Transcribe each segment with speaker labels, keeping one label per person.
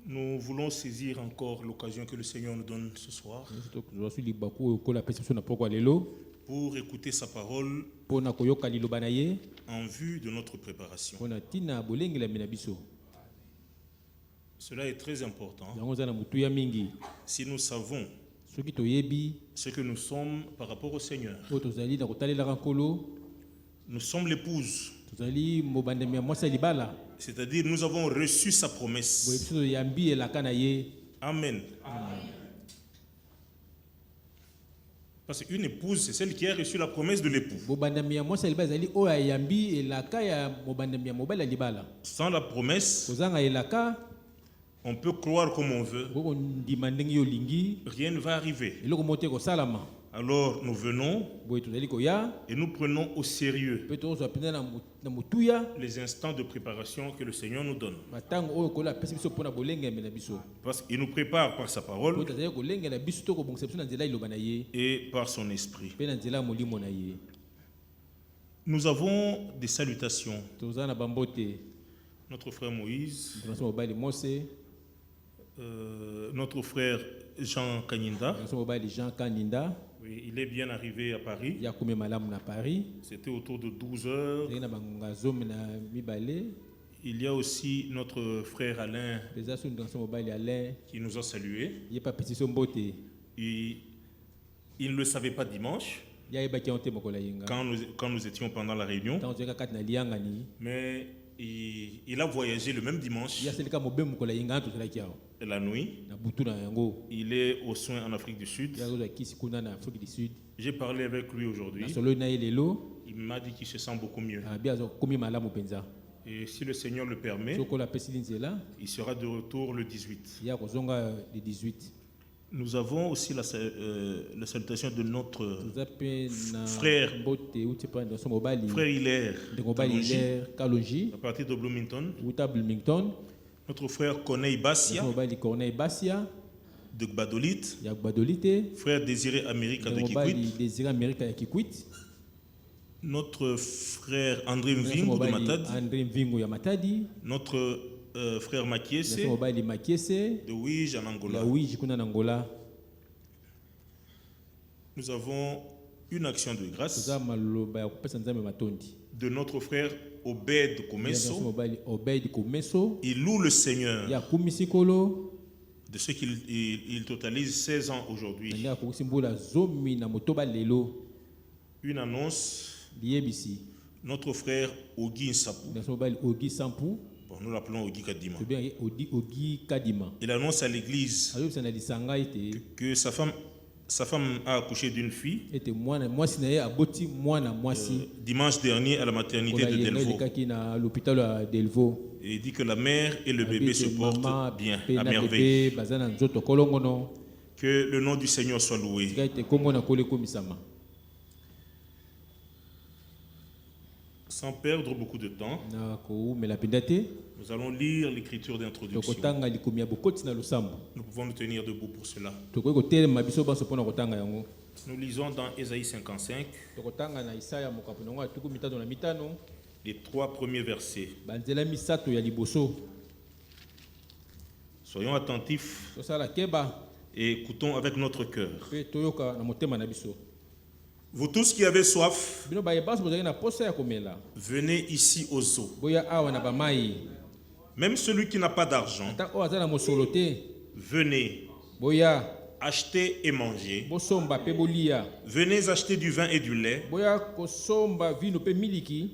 Speaker 1: Nous voulons saisir encore l'occasion que le Seigneur nous donne ce soir pour écouter sa parole en vue de notre préparation. Cela est très important. Si nous savons ce que nous sommes par rapport au Seigneur, nous sommes l'épouse. C'est-à-dire nous avons reçu sa promesse. Amen. Parce qu'une épouse, c'est celle qui a reçu la promesse de l'époux. Sans la promesse, on peut croire comme on veut. Rien ne va arriver. Alors nous venons et nous prenons au sérieux les instants de préparation que le Seigneur nous donne. Parce qu'il nous prépare par sa parole et par son esprit. Nous avons des salutations. Notre frère Moïse, notre frère Jean Kanyinda. Oui, il est bien arrivé à Paris. C'était autour de 12 heures. Il y a aussi notre frère Alain qui nous a salués. Il ne le savait pas dimanche quand nous étions pendant la réunion. Mais il a voyagé le même dimanche. La nuit, il est aux soins en Afrique du Sud. J'ai parlé avec lui aujourd'hui. Il m'a dit qu'il se sent beaucoup mieux. Et si le Seigneur le permet, il sera de retour le 18. Nous avons aussi la salutation de notre frère Hilaire Kalonji, à partir de Bloomington. Notre frère Corneille Bassia de Gbadolit, frère Désiré América de Kikwit, notre frère André Mvingu de Matadi, notre frère Makiese de Ouij en Angola. Nous avons une action de grâce de notre frère Obed Komeso. Il loue le Seigneur de ce qu'il totalise 16 ans aujourd'hui. Une annonce, notre frère Ogi Nsapou, bon, nous l'appelons Ogi Kadima. Il annonce à l'église que sa femme a accouché d'une fille dimanche dernier à la maternité de Delvaux. Et il dit que la mère et le bébé se portent bien, à merveille. Que le nom du Seigneur soit loué. Sans perdre beaucoup de temps, nous allons lire l'écriture d'introduction. Nous pouvons nous tenir debout pour cela. Nous lisons dans Ésaïe 55 les 3 premiers versets. Soyons attentifs et écoutons avec notre cœur. Vous tous qui avez soif, venez ici aux eaux. Même celui qui n'a pas d'argent, venez, achetez et mangez. Venez acheter du vin et du lait,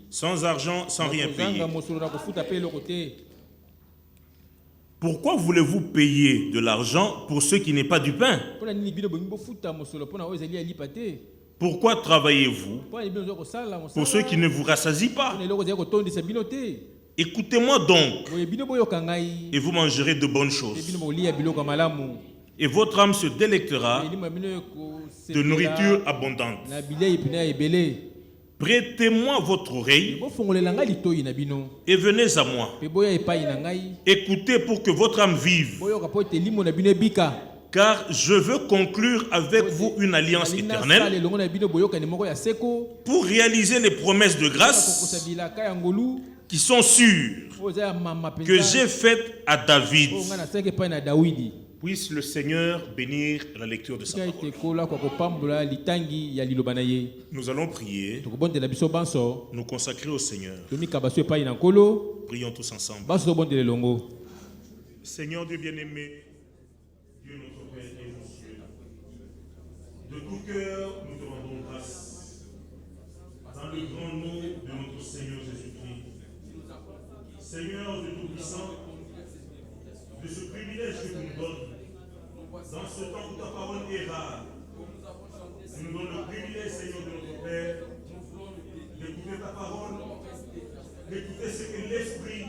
Speaker 1: sans argent, sans rien payer. Pourquoi voulez-vous payer de l'argent pour ce qui n'est pas du pain? Pourquoi travaillez-vous pour ceux qui ne vous rassasient pas? Écoutez-moi donc, et vous mangerez de bonnes choses. Et votre âme se délectera de nourriture abondante. Prêtez-moi votre oreille et venez à moi. Écoutez pour que votre âme vive. Car je veux conclure avec vous une alliance éternelle pour réaliser les promesses de grâce qui sont sûrs que j'ai faites à David. Puisse le Seigneur bénir la lecture de sa parole. Nous allons prier, nous consacrer au Seigneur. Prions tous ensemble. Seigneur Dieu bien-aimé, Dieu notre Père et mon Dieu, de tout cœur nous te rendons grâce dans le grand nom de notre Seigneur Jésus-Christ. Seigneur de Tout-Puissant, de ce privilège que tu nous donnes, dans ce temps où ta parole est rare, tu nous donnes le privilège, Seigneur de notre Père, d'écouter ta parole, d'écouter ce que l'Esprit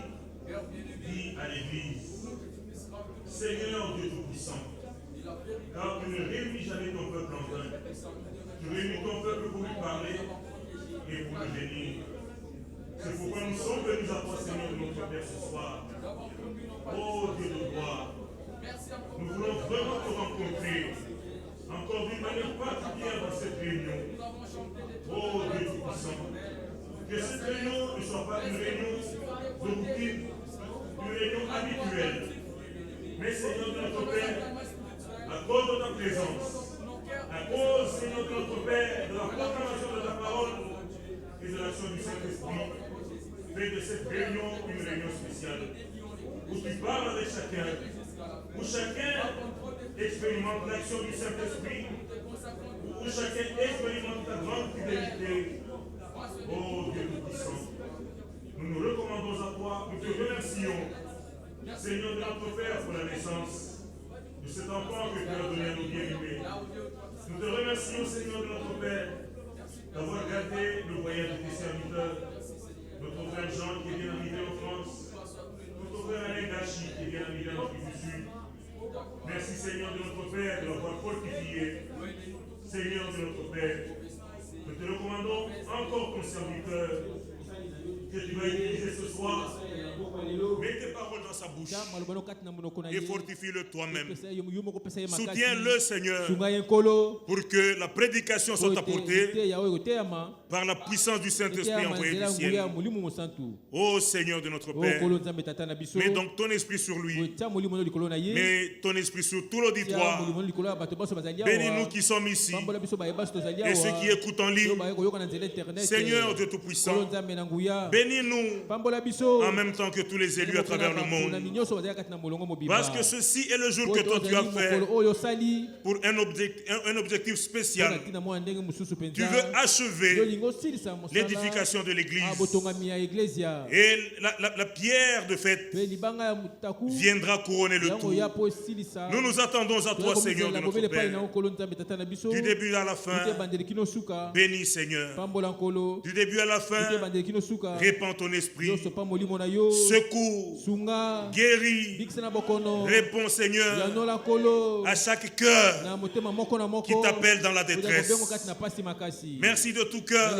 Speaker 1: dit à l'Église. Seigneur Dieu Tout-Puissant, car tu ne réunis jamais ton peuple en vain. Tu réunis ton peuple pour lui parler et pour le bénir. C'est pourquoi nous sommes venus à toi, Seigneur de notre Père, ce soir. Oh Dieu de gloire, nous voulons vraiment te rencontrer encore d'une manière particulière dans cette réunion. Oh Dieu Tout-Puissant, que cette réunion ne soit pas une réunion de routine, une réunion habituelle. Mais Seigneur de notre Père, à cause de ta présence, à cause, Seigneur de notre Père, de la proclamation de ta parole et de l'action du Saint-Esprit, fais de cette réunion une réunion spéciale, où tu parles avec chacun, où chacun expérimente l'action du Saint-Esprit, où chacun expérimente ta grande fidélité. Oh Dieu Tout-Puissant, nous nous recommandons à toi, nous te remercions, Seigneur de notre Père, pour la naissance de cet enfant que tu as donné à nos bien-aimés. Nous te remercions, Seigneur de notre Père, d'avoir gardé le voyage de tes serviteurs, notre frère Jean qui est bien arrivé en France, notre frère Alain Gachi qui est bien arrivé en Afrique du Sud. Merci, Seigneur de notre Père, de l'avoir fortifié. Seigneur de notre Père, nous te recommandons encore ton serviteur que tu vas utiliser ce soir. Mets tes paroles dans sa bouche et fortifie-le toi-même. Soutiens-le, Seigneur, pour que la prédication soit apportée par la puissance du Saint-Esprit envoyé du ciel. Ô Seigneur de notre Père, mets donc ton esprit sur lui, mets ton esprit sur tout l'auditoire. Bénis-nous qui sommes ici et ceux qui écoutent en ligne. Seigneur Dieu Tout-Puissant, bénis-nous en même temps que tous les élus à travers le monde. Parce que ceci est le jour que toi tu as fait pour un objectif spécial. Tu veux achever l'édification de l'église. Et la pierre de fête viendra couronner le tout. Nous nous attendons à toi, Seigneur de notre Père. Du début à la fin, bénis, Seigneur. Du début à la fin, répands ton esprit. Secours, guéris, réponds, Seigneur, à chaque cœur qui t'appelle dans la détresse. Merci de tout cœur,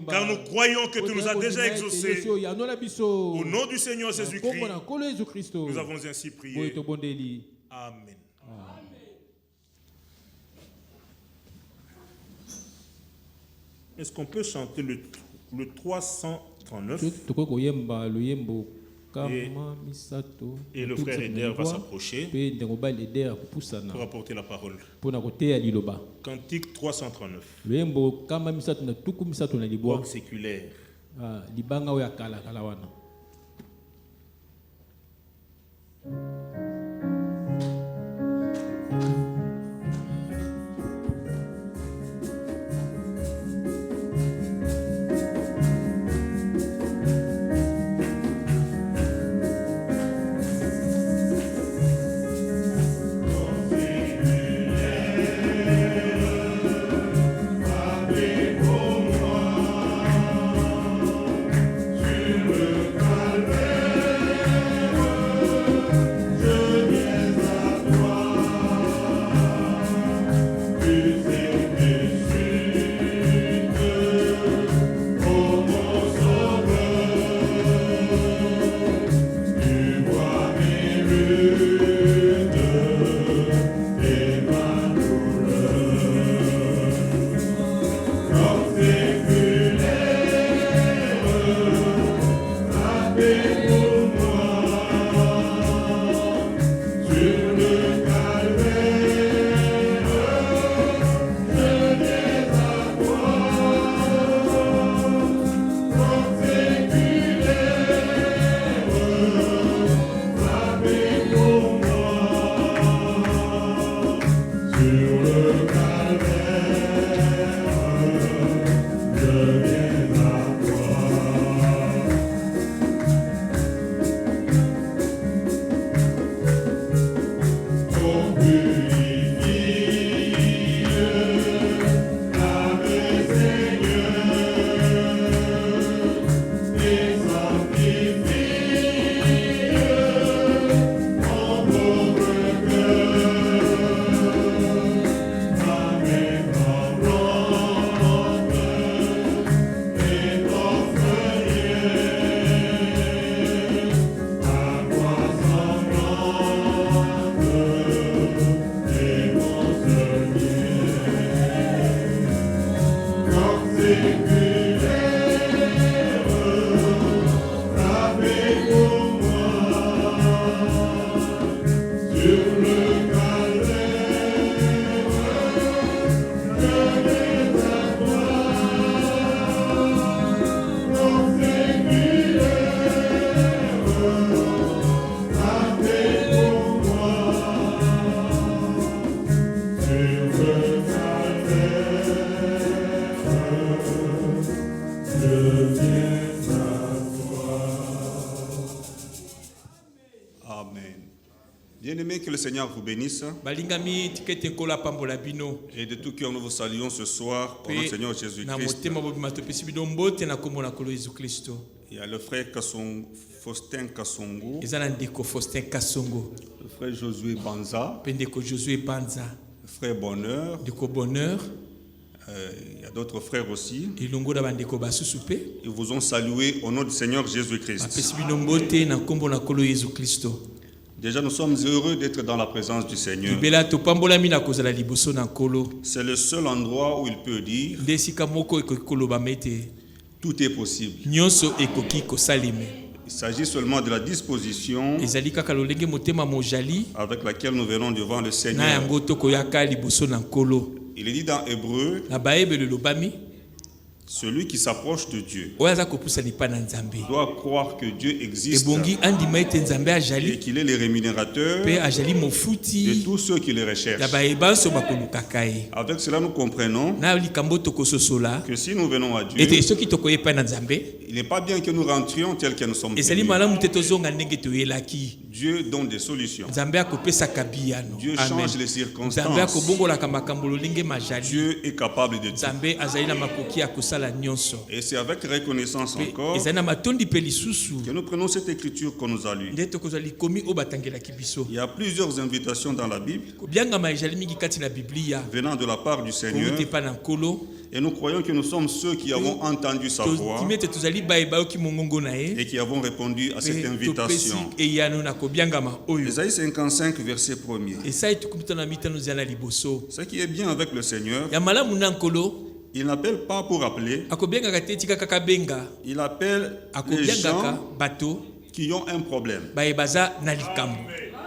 Speaker 1: car nous croyons que tu nous as déjà exaucés. Au nom du Seigneur Jésus-Christ, nous avons ainsi prié. Amen. Est-ce qu'on peut chanter le 339? Et le frère Eder va s'approcher pour apporter la parole. Cantique 339. Voix séculaire.
Speaker 2: Pour moi, tu me Bien-aimés, que le Seigneur vous bénisse. Et de tout cœur, nous vous saluons ce soir au nom du Seigneur Jésus-Christ. Il y a le frère Faustin Kassongo, le frère Josué Banza, le frère Bonheur. Il y a d'autres frères aussi. Ils vous ont salué au nom du Seigneur Jésus-Christ. Déjà, nous sommes heureux d'être dans la présence du Seigneur. C'est le seul endroit où il peut dire tout est possible. Il s'agit seulement de la disposition avec laquelle nous venons devant le Seigneur. Il est dit dans Hébreu, celui qui s'approche de Dieu doit croire que Dieu existe et qu'il est le rémunérateur de tous ceux qui le recherchent. Avec cela, nous comprenons que si nous venons à Dieu, il n'est pas bien que nous rentrions tels que nous sommes venus. Dieu donne des solutions. Dieu change les circonstances. Dieu est capable de tout. Et c'est avec reconnaissance encore que nous prenons cette écriture qu'on nous a lue. Il y a plusieurs invitations dans la Bible venant de la part du Seigneur. Et nous croyons que nous sommes ceux qui avons entendu sa voix et qui avons répondu à cette invitation. Ésaïe 55, verset 1er. Ce qui est bien avec le Seigneur, il n'appelle pas pour appeler. Il appelle les gens qui ont un problème.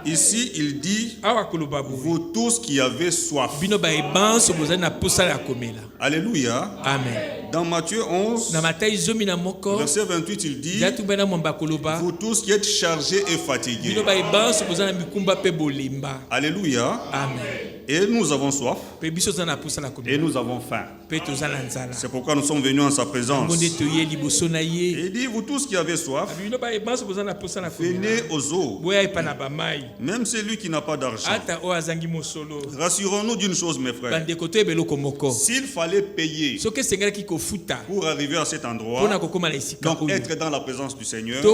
Speaker 2: Ici, il dit, vous tous qui avez soif. Alléluia. Amen. Dans Matthieu 11, verset 28, il dit, vous tous qui êtes chargés et fatigués. Alléluia. Amen. Et nous avons soif. Et nous avons faim. C'est pourquoi nous sommes venus en sa présence. Et il dit, vous tous qui avez soif, venez aux eaux. Même celui qui n'a pas d'argent. Rassurons-nous d'une chose, mes frères. S'il fallait payer pour arriver à cet endroit, donc être dans la présence du Seigneur,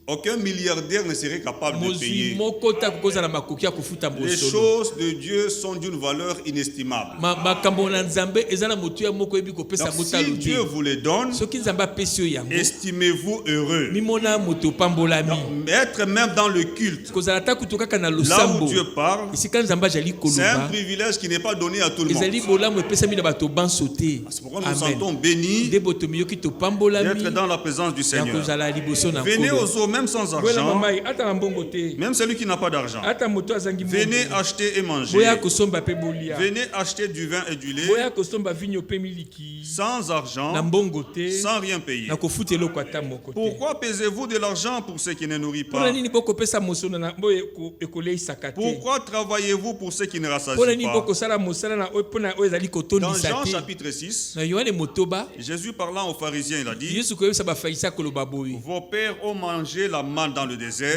Speaker 2: aucun milliardaire ne serait capable de payer. Les choses de Dieu sont d'une valeur inestimable. Donc, si Dieu vous les donne, estimez-vous heureux. Donc, être même dans le culte, là où Dieu parle, c'est un privilège qui n'est pas donné à tout le monde. C'est pourquoi nous nous sentons bénis d'être dans la présence du Seigneur. Venez aux eaux même sans argent, même celui qui n'a pas d'argent. Venez acheter et manger. Venez acheter du vin et du lait sans argent, sans rien payer. Pourquoi pesez-vous de l'argent pour ceux qui ne nourrissent pas? Pourquoi travaillez-vous pour ceux qui ne rassasient pas? Dans Jean chapitre 6, Jésus parlant aux pharisiens, il a dit, vos pères ont mangé la manne dans le désert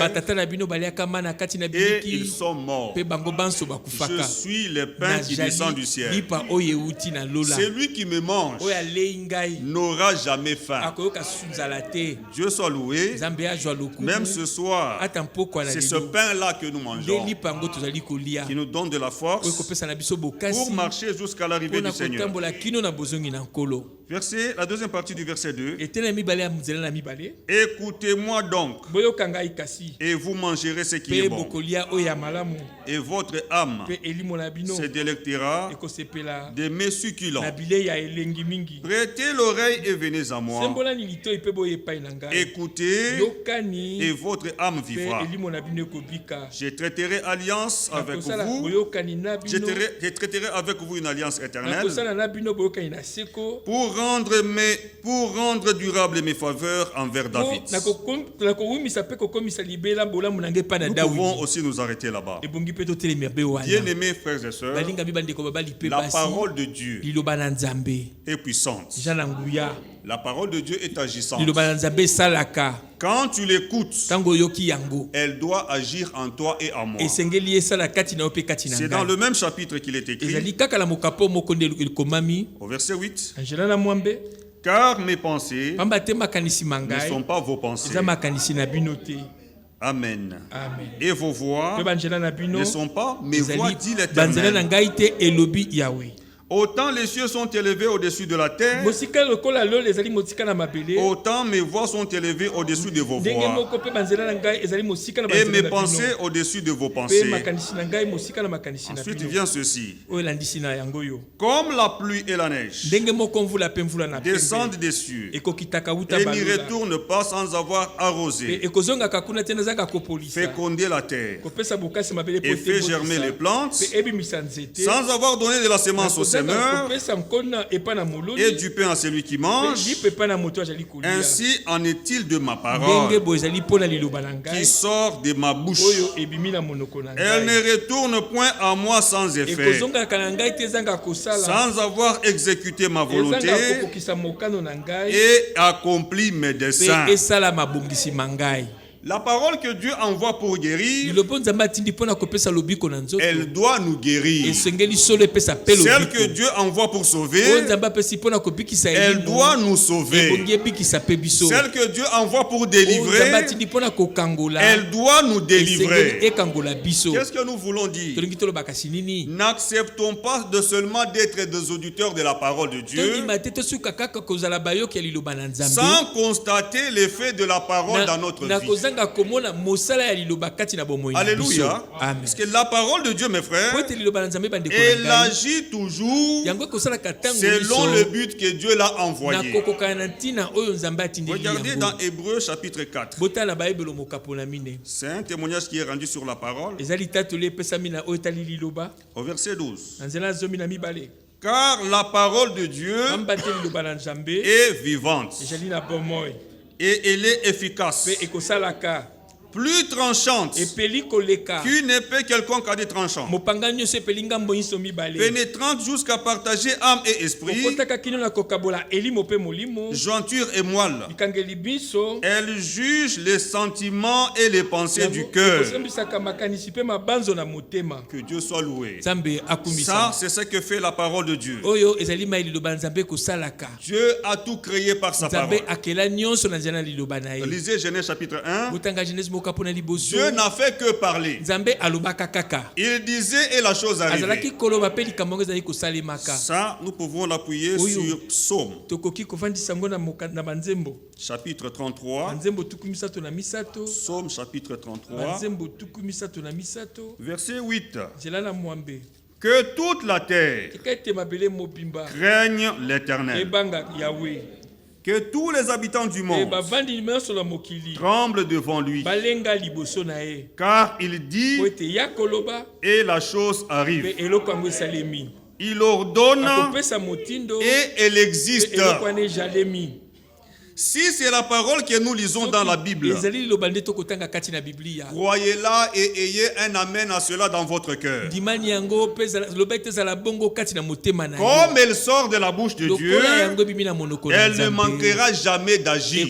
Speaker 2: et ils sont morts. Je suis le pain qui descend du ciel. Celui qui me mange n'aura jamais faim. Dieu soit loué. Même ce soir, c'est ce pain-là que nous mangeons qui nous donne de la force pour marcher jusqu'à l'arrivée du Seigneur.
Speaker 1: La deuxième partie du verset 2. Écoutez-moi donc, et vous mangerez ce qui est bon, et votre âme se délectera de mets succulents. Prêtez l'oreille et venez à moi. Écoutez, et votre âme vivra. Je traiterai alliance avec vous. Je traiterai avec vous une alliance éternelle pour rendre durable mes faveurs envers David. Nous pouvons aussi nous arrêter là-bas. Bien-aimés frères et sœurs, la parole de Dieu est puissante. La parole de Dieu est agissante. Quand tu l'écoutes, elle doit agir en toi et en moi. C'est dans le même chapitre qu'il est écrit, au verset 8. Car mes pensées ne sont pas vos pensées. Amen. Et vos voix ne sont pas mes voix, dit l'Éternel. Autant les cieux sont élevés au-dessus de la terre, autant mes voix sont élevées au-dessus de vos voix, et mes pensées au-dessus de vos pensées. Ensuite vient ceci. Comme la pluie et la neige descendent des cieux et n'y retournent pas sans avoir arrosé, fécondé la terre et fait germer les plantes, sans avoir donné de la semence au semeur et du pain à celui qui mange, ainsi en est-il de ma parole qui sort de ma bouche. Elle ne retourne point à moi sans effet, sans avoir exécuté ma volonté et accompli mes desseins. La parole que Dieu envoie pour guérir, elle doit nous guérir. Celle que Dieu envoie pour sauver, elle doit nous sauver. Celle que Dieu envoie pour délivrer, elle doit nous délivrer. Qu'est-ce que nous voulons dire? N'acceptons pas de seulement d'être des auditeurs de la parole de Dieu sans constater l'effet de la parole dans notre vie. Alléluia. Parce que la parole de Dieu, mes frères, elle agit toujours selon le but que Dieu l'a envoyé. Regardez dans Hébreux chapitre 4. C'est un témoignage qui est rendu sur la parole. Au verset 12. Car la parole de Dieu est vivante et elle est efficace, plus tranchante qu'une épée quelconque à des tranchants, pénétrante jusqu'à partager âme et esprit, jointure et moelle. Elle juge les sentiments et les pensées du cœur. Que Dieu soit loué. Ça, c'est ce que fait la parole de Dieu. Dieu a tout créé par sa parole. Lisez Genèse chapitre 1. Dieu n'a fait que parler. Il disait et la chose arrivait. Ça, nous pouvons l'appuyer sur Psaume. Chapitre 33. Psaume chapitre 33. Verset 8. Que toute la terre craigne l'Éternel. Que tous les habitants du monde tremblent devant lui. Car il dit et la chose arrive. Il ordonne et elle existe. Si c'est la parole que nous lisons dans la Bible, croyez-la et ayez un amen à cela dans votre cœur. Comme elle sort de la bouche de Dieu, elle ne manquera jamais d'agir.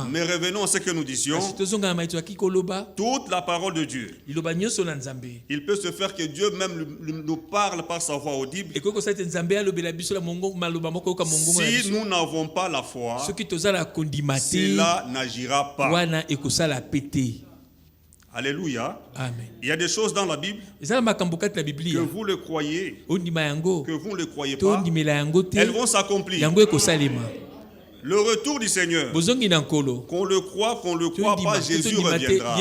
Speaker 1: Mais revenons à ce que nous disions. Toute la parole de Dieu, il peut se faire que Dieu même nous parle par sa voix audible. Si nous n'avons pas la foi, cela n'agira pas. Alléluia.
Speaker 2: Amen.
Speaker 1: Il y a des choses dans la Bible que vous le croyez, que vous ne le croyez pas, elles vont s'accomplir. Le retour du Seigneur, qu'on le croit pas, Jésus reviendra.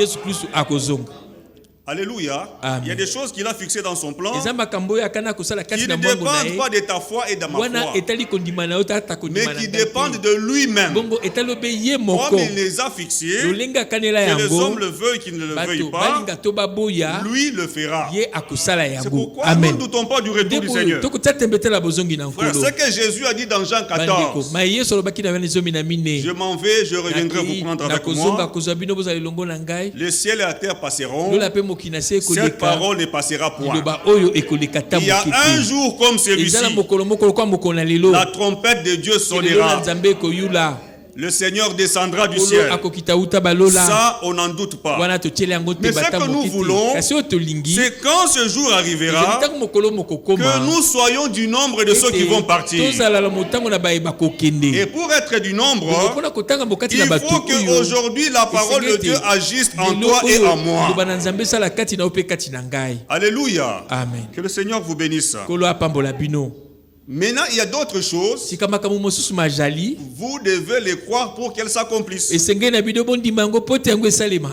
Speaker 1: Alléluia.
Speaker 2: Amen.
Speaker 1: Il y a des choses qu'il a fixées dans son plan qui ne dépendent pas de ta foi et de ma foi, mais qui dépendent de lui-même. Comme il les a fixées, que les hommes le veuillent, qu'ils ne le veuillent pas, lui le fera. C'est pourquoi nous ne doutons pas du retour du Seigneur. Frère, ce que Jésus a dit dans Jean 14, je m'en vais, je reviendrai vous prendre avec moi. Le ciel et la terre passeront, cette parole ne passera point. Il y a un jour comme celui-ci, la trompette de Dieu sonnera. Le Seigneur descendra du ciel. Ça, on n'en doute pas. Mais ce que nous voulons, c'est quand ce jour arrivera, que nous soyons du nombre de ceux qui vont partir. Et pour être du nombre, il faut qu'aujourd'hui la parole de Dieu agisse en toi et en moi. Alléluia.
Speaker 2: Amen.
Speaker 1: Que le Seigneur vous bénisse. Maintenant, il y a d'autres choses. Vous devez les croire pour qu'elles s'accomplissent.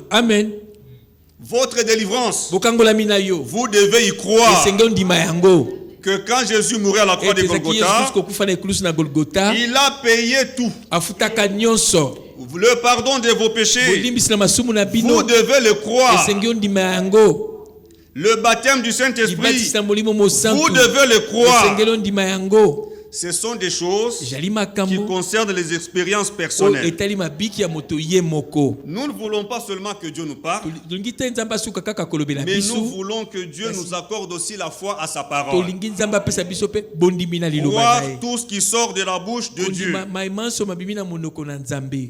Speaker 2: Amen.
Speaker 1: Votre délivrance, vous devez y croire. Que quand Jésus mourait à la croix de Golgotha, il a payé tout. Le pardon de vos péchés, vous devez le croire. Le baptême du Saint-Esprit, vous devez le croire. Ce sont des choses qui concernent les expériences personnelles. Nous ne voulons pas seulement que Dieu nous parle, mais nous voulons que Dieu nous accorde aussi la foi à sa parole. Croire tout ce qui sort de la bouche de Dieu.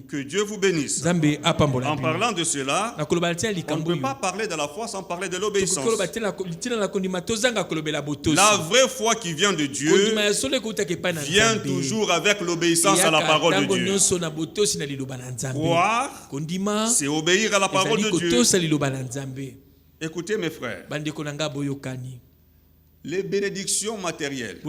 Speaker 1: Que Dieu vous bénisse. En parlant de cela, on ne peut pas parler de la foi sans parler de l'obéissance. La vraie foi qui vient de Dieu vient toujours avec l'obéissance à la parole de Dieu. Croire, c'est obéir à la parole de Dieu. Écoutez mes frères, les bénédictions matérielles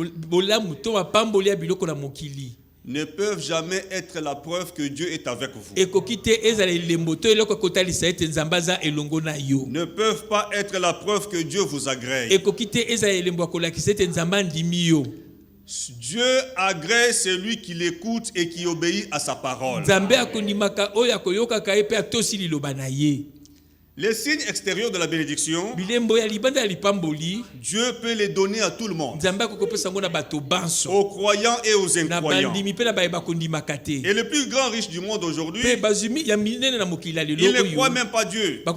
Speaker 1: ne peuvent jamais être la preuve que Dieu est avec vous. Ne peuvent pas être la preuve que Dieu vous agrée. Dieu agrée celui qui l'écoute et qui obéit à sa parole. Les signes extérieurs de la bénédiction, Dieu peut les donner à tout le monde, aux croyants et aux incroyants. Et le plus grand riche du monde aujourd'hui, il ne croit même pas Dieu. Mais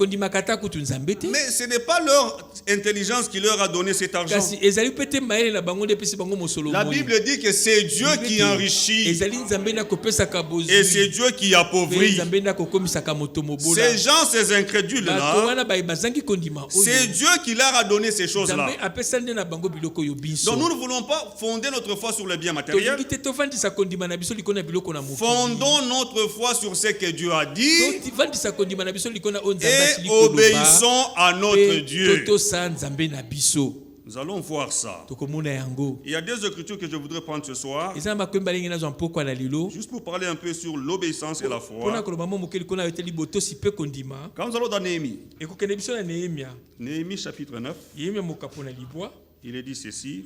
Speaker 1: ce n'est pas leur intelligence qui leur a donné cet argent. La Bible dit que c'est Dieu qui enrichit et c'est Dieu qui appauvrit. Ces gens, ces incrédules, c'est Dieu qui leur a donné ces choses-là. Donc nous ne voulons pas fonder notre foi sur les biens matériels. Fondons notre foi sur ce que Dieu a dit et obéissons à notre Dieu. Nous allons voir ça. Il y a deux écritures que je voudrais prendre ce soir, juste pour parler un peu sur l'obéissance et la foi. Quand nous allons dans Néhémie, Néhémie chapitre 9, il est dit ceci.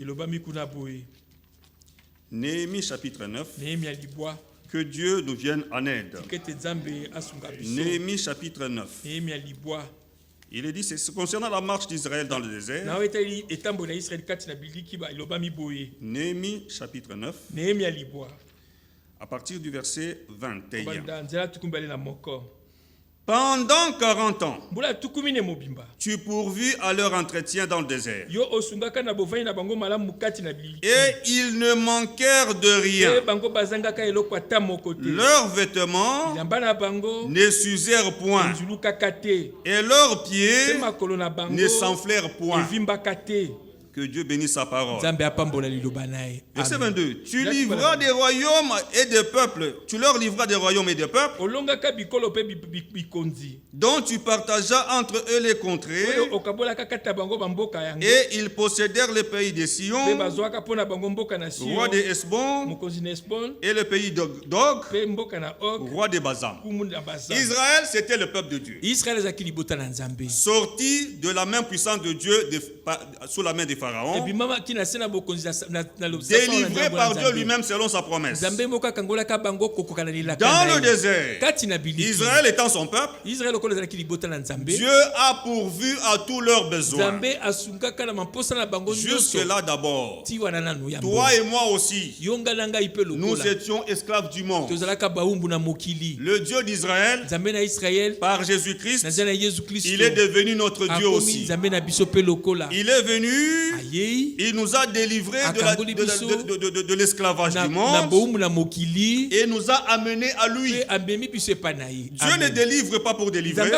Speaker 1: Néhémie chapitre 9, que Dieu nous vienne en aide. Néhémie chapitre 9. Il est dit, c'est concernant la marche d'Israël dans le désert. Néhémie chapitre 9, à partir du verset 21. Pendant 40 ans, tu pourvus à leur entretien dans le désert. Et ils ne manquèrent de rien. Leurs vêtements ne s'usèrent point. Et leurs pieds ne s'enflèrent point. Que Dieu bénisse sa parole.
Speaker 2: Verset
Speaker 1: 22. Tu livras des royaumes et des peuples. Tu leur livras des royaumes et des peuples. Dont tu partageas entre eux les contrées. Et ils possédèrent le pays des Sion, roi des Esbon, et le pays d'Og, roi des Bazam. Israël, c'était le peuple de Dieu. Sorti de la main puissante de Dieu sous la main des pharaons, délivré par Dieu lui-même selon sa promesse. Dans le désert, Israël étant son peuple, Dieu a pourvu à tous leurs besoins. Jusque-là d'abord, toi et moi aussi, nous étions esclaves du monde. Le Dieu d'Israël, par Jésus-Christ, il est devenu notre Dieu aussi. Il est venu, il nous a délivrés de l'esclavage du monde et nous a amenés à lui. Dieu ne délivre pas pour délivrer.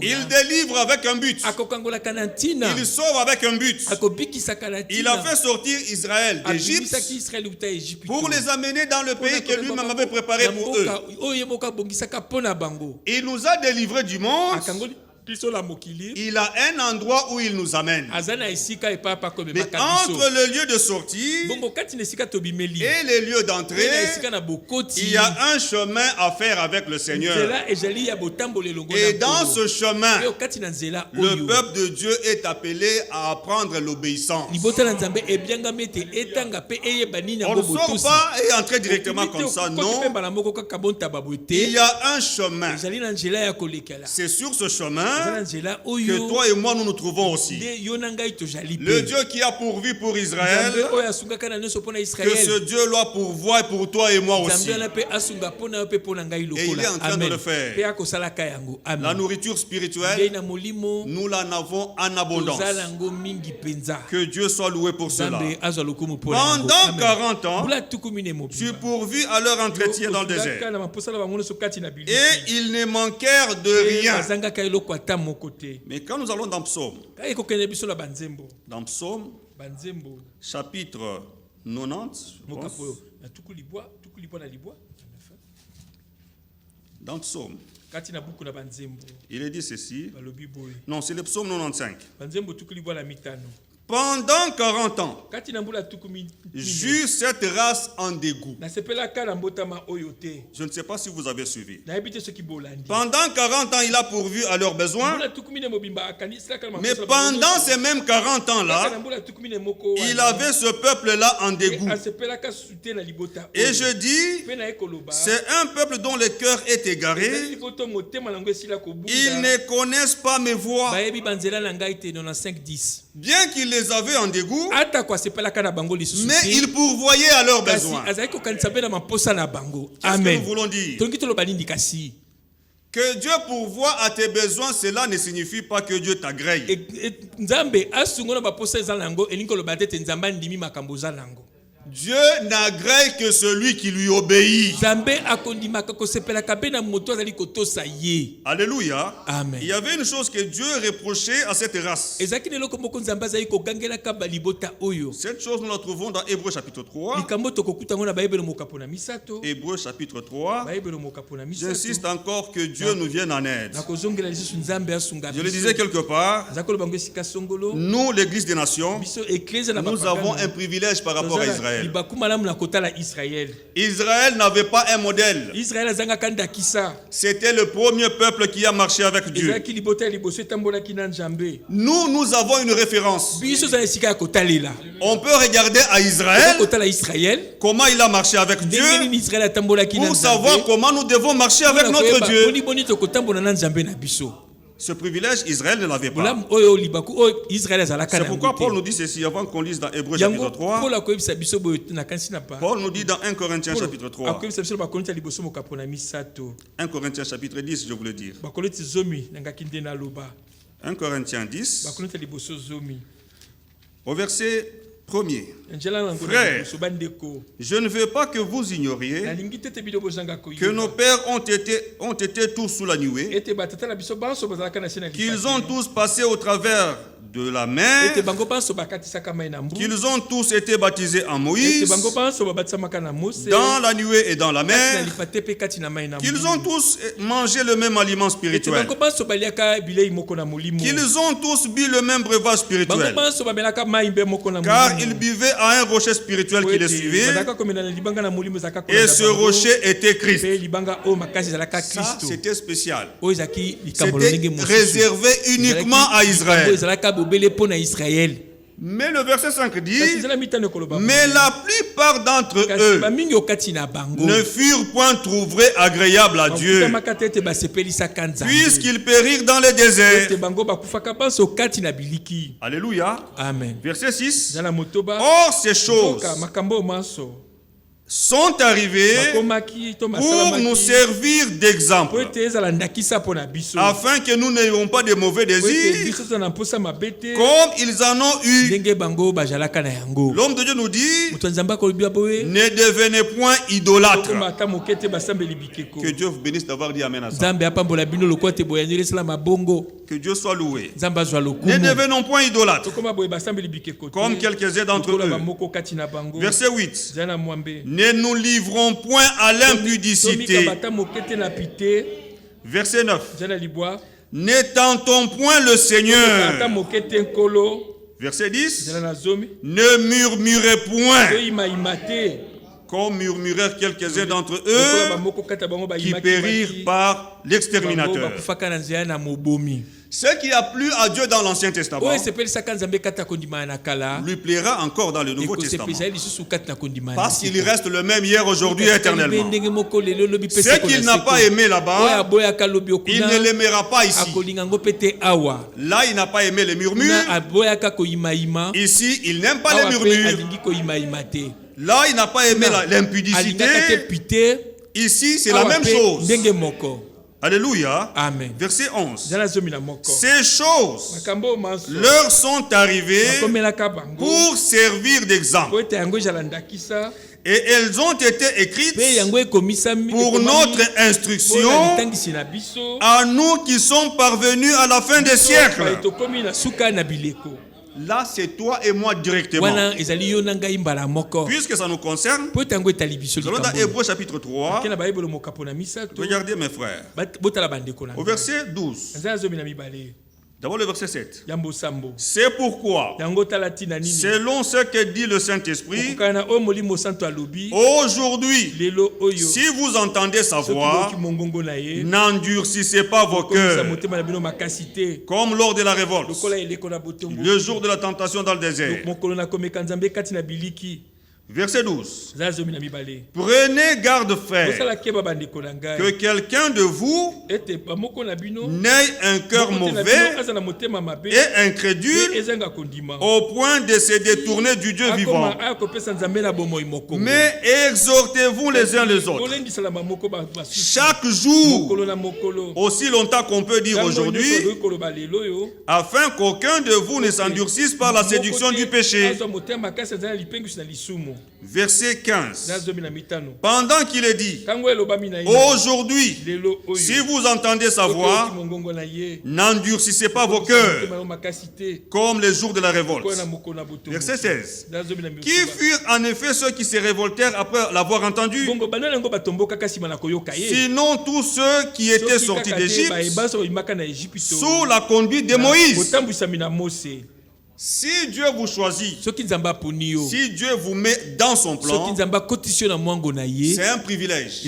Speaker 1: Il délivre avec un but. Il sauve avec un but. Il a fait sortir Israël d'Égypte pour les amener dans le pays que lui-même avait préparé pour eux. Il nous a délivrés du monde. Il a un endroit où il nous amène. Mais entre le lieu de sortie et les lieux d'entrée, il y a un chemin à faire avec le Seigneur. Et dans ce chemin, le peuple de Dieu est appelé à apprendre l'obéissance. On ne sort pas et entrer directement comme ça, non. Il y a un chemin. C'est sur ce chemin que toi et moi nous nous trouvons aussi. Le Dieu qui a pourvu pour Israël, que ce Dieu doit pourvoir pour toi et moi aussi. Et il est en train de le faire. La nourriture spirituelle, nous l'en avons en abondance. Que Dieu soit loué pour cela. Pendant 40 ans, tu pourvus à leur entretien dans le désert. Et ils ne manquèrent de rien. Mais quand nous allons dans Psaume, chapitre 90, dans Psaume, il est dit ceci. Non, c'est le Psaume 95. Pendant 40 ans, j'eus cette race en dégoût. Je ne sais pas si vous avez suivi. Pendant 40 ans, il a pourvu à leurs besoins. Mais pendant ces mêmes 40 ans-là, il avait ce peuple-là en dégoût. Et je dis, c'est un peuple dont le cœur est égaré. Ils ne connaissent pas mes voies. Bien qu'ils les avaient en dégoût, mais ils pourvoyaient à leurs besoins.
Speaker 2: Amen.
Speaker 1: Qu'est-ce que nous voulons dire? Que Dieu pourvoit à tes besoins, cela ne signifie pas que Dieu t'agrée. Dieu n'agrée que celui qui lui obéit. Alléluia.
Speaker 2: Amen.
Speaker 1: Il y avait une chose que Dieu reprochait à cette race. Cette chose, nous la trouvons dans Hébreux chapitre 3. Hébreux chapitre 3. J'insiste encore que Dieu nous vienne en aide. Je le disais quelque part. Nous, l'Église des Nations, nous avons un privilège par rapport à Israël. Israël n'avait pas un modèle. C'était le premier peuple qui a marché avec Dieu. Nous avons une référence. On peut regarder à Israël comment il a marché avec Dieu pour savoir comment nous devons marcher avec notre Dieu. Ce privilège, Israël ne l'avait pas. C'est pourquoi Paul nous dit ceci avant qu'on lise dans Hébreux chapitre 3. Paul nous dit dans 1 Corinthiens chapitre 3. 1 Corinthiens chapitre 10, je voulais dire. 1 Corinthiens 10, au verset 1er. Frères, je ne veux pas que vous ignoriez que nos pères ont été tous sous la nuée, qu'ils ont tous passé au travers de la mer, qu'ils ont tous été baptisés en Moïse, dans la nuée et dans la mer, qu'ils ont tous mangé le même aliment spirituel, qu'ils ont tous bu le même breuvage spirituel, car ils buvaient à un rocher spirituel qui les suivait, et ce rocher était Christ. Ça, c'était spécial. C'était réservé uniquement à Israël. Mais le verset 5 dit, mais la plupart d'entre eux ne furent point trouvés agréables à Dieu, puisqu'ils périrent dans le désert. Alléluia.
Speaker 2: Amen.
Speaker 1: Verset 6. Or, ces choses sont arrivés pour nous servir d'exemple, afin que nous n'ayons pas de mauvais désirs, comme ils en ont eu. L'homme de Dieu nous dit, ne devenez point idolâtres. Que Dieu vous bénisse d'avoir dit Amen à ça. Que Dieu soit loué. Ne devenons point idolâtres, comme quelques-uns d'entre eux. Verset 8. Ne nous livrons point à l'impudicité. Verset 9. Ne tentons point le Seigneur. Verset 10. Ne murmurez point, comme murmurèrent quelques-uns d'entre eux qui périrent par l'exterminateur. Ce qui a plu à Dieu dans l'Ancien Testament lui plaira encore dans le Nouveau Testament, parce qu'il reste le même hier, aujourd'hui, éternellement. Ce qu'il n'a pas aimé là-bas, il ne l'aimera pas ici. Là, il n'a pas aimé les murmures. Ici, il n'aime pas les murmures. Là, il n'a pas aimé l'impudicité. Ici, c'est la même chose. Alléluia.
Speaker 2: Amen.
Speaker 1: Verset 11. Ces choses leur sont arrivées pour servir d'exemple, et elles ont été écrites pour notre instruction, à nous qui sommes parvenus à la fin des siècles. Là, c'est toi et moi directement. Puisque ça nous concerne, nous allons dans Hébreux chapitre 3. Regardez mes frères. Au verset 12. D'abord le verset 7. C'est pourquoi, selon ce que dit le Saint-Esprit, aujourd'hui, si vous entendez sa voix, n'endurcissez pas vos cœurs, comme lors de la révolte, le jour de la tentation dans le désert. Verset 12. Prenez garde, frère, que quelqu'un de vous n'ait un cœur mauvais et incrédule au point de se détourner du Dieu vivant. Mais exhortez-vous les uns les autres, chaque jour, aussi longtemps qu'on peut dire aujourd'hui, afin qu'aucun de vous ne s'endurcisse par la séduction du péché. Verset 15. Pendant qu'il est dit, aujourd'hui, si vous entendez sa voix, n'endurcissez pas vos cœurs, comme les jours de la révolte. Verset 16. Qui furent en effet ceux qui se révoltèrent après l'avoir entendu? Sinon tous ceux qui étaient sortis d'Égypte sous la conduite de Moïse. Si Dieu vous choisit, si Dieu vous met dans son plan, c'est un privilège.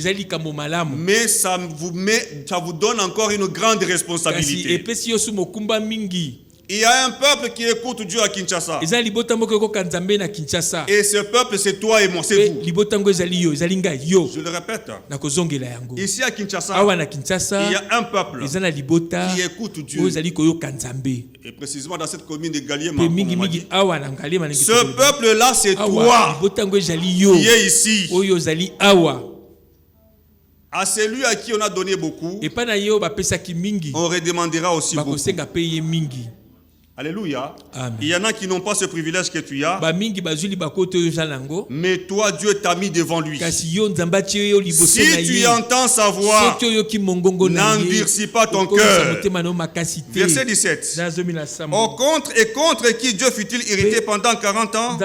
Speaker 1: Mais ça vous donne encore une grande responsabilité. Il y a un peuple qui écoute Dieu à Kinshasa. Et ce peuple, c'est toi et moi, c'est vous. Je le répète. Ici à Kinshasa, il y a un peuple qui écoute Dieu. Et précisément dans cette commune de Galiema. Ce peuple-là, c'est toi qui es ici. À celui à qui on a donné beaucoup, on redemandera aussi beaucoup. Alléluia.
Speaker 2: Amen.
Speaker 1: Il y en a qui n'ont pas ce privilège que tu as. Mais toi, Dieu t'a mis devant lui. Si tu entends sa voix, n'endurcis pas ton cœur. Verset 17. Au contre et contre qui Dieu fut-il irrité pendant 40 ans?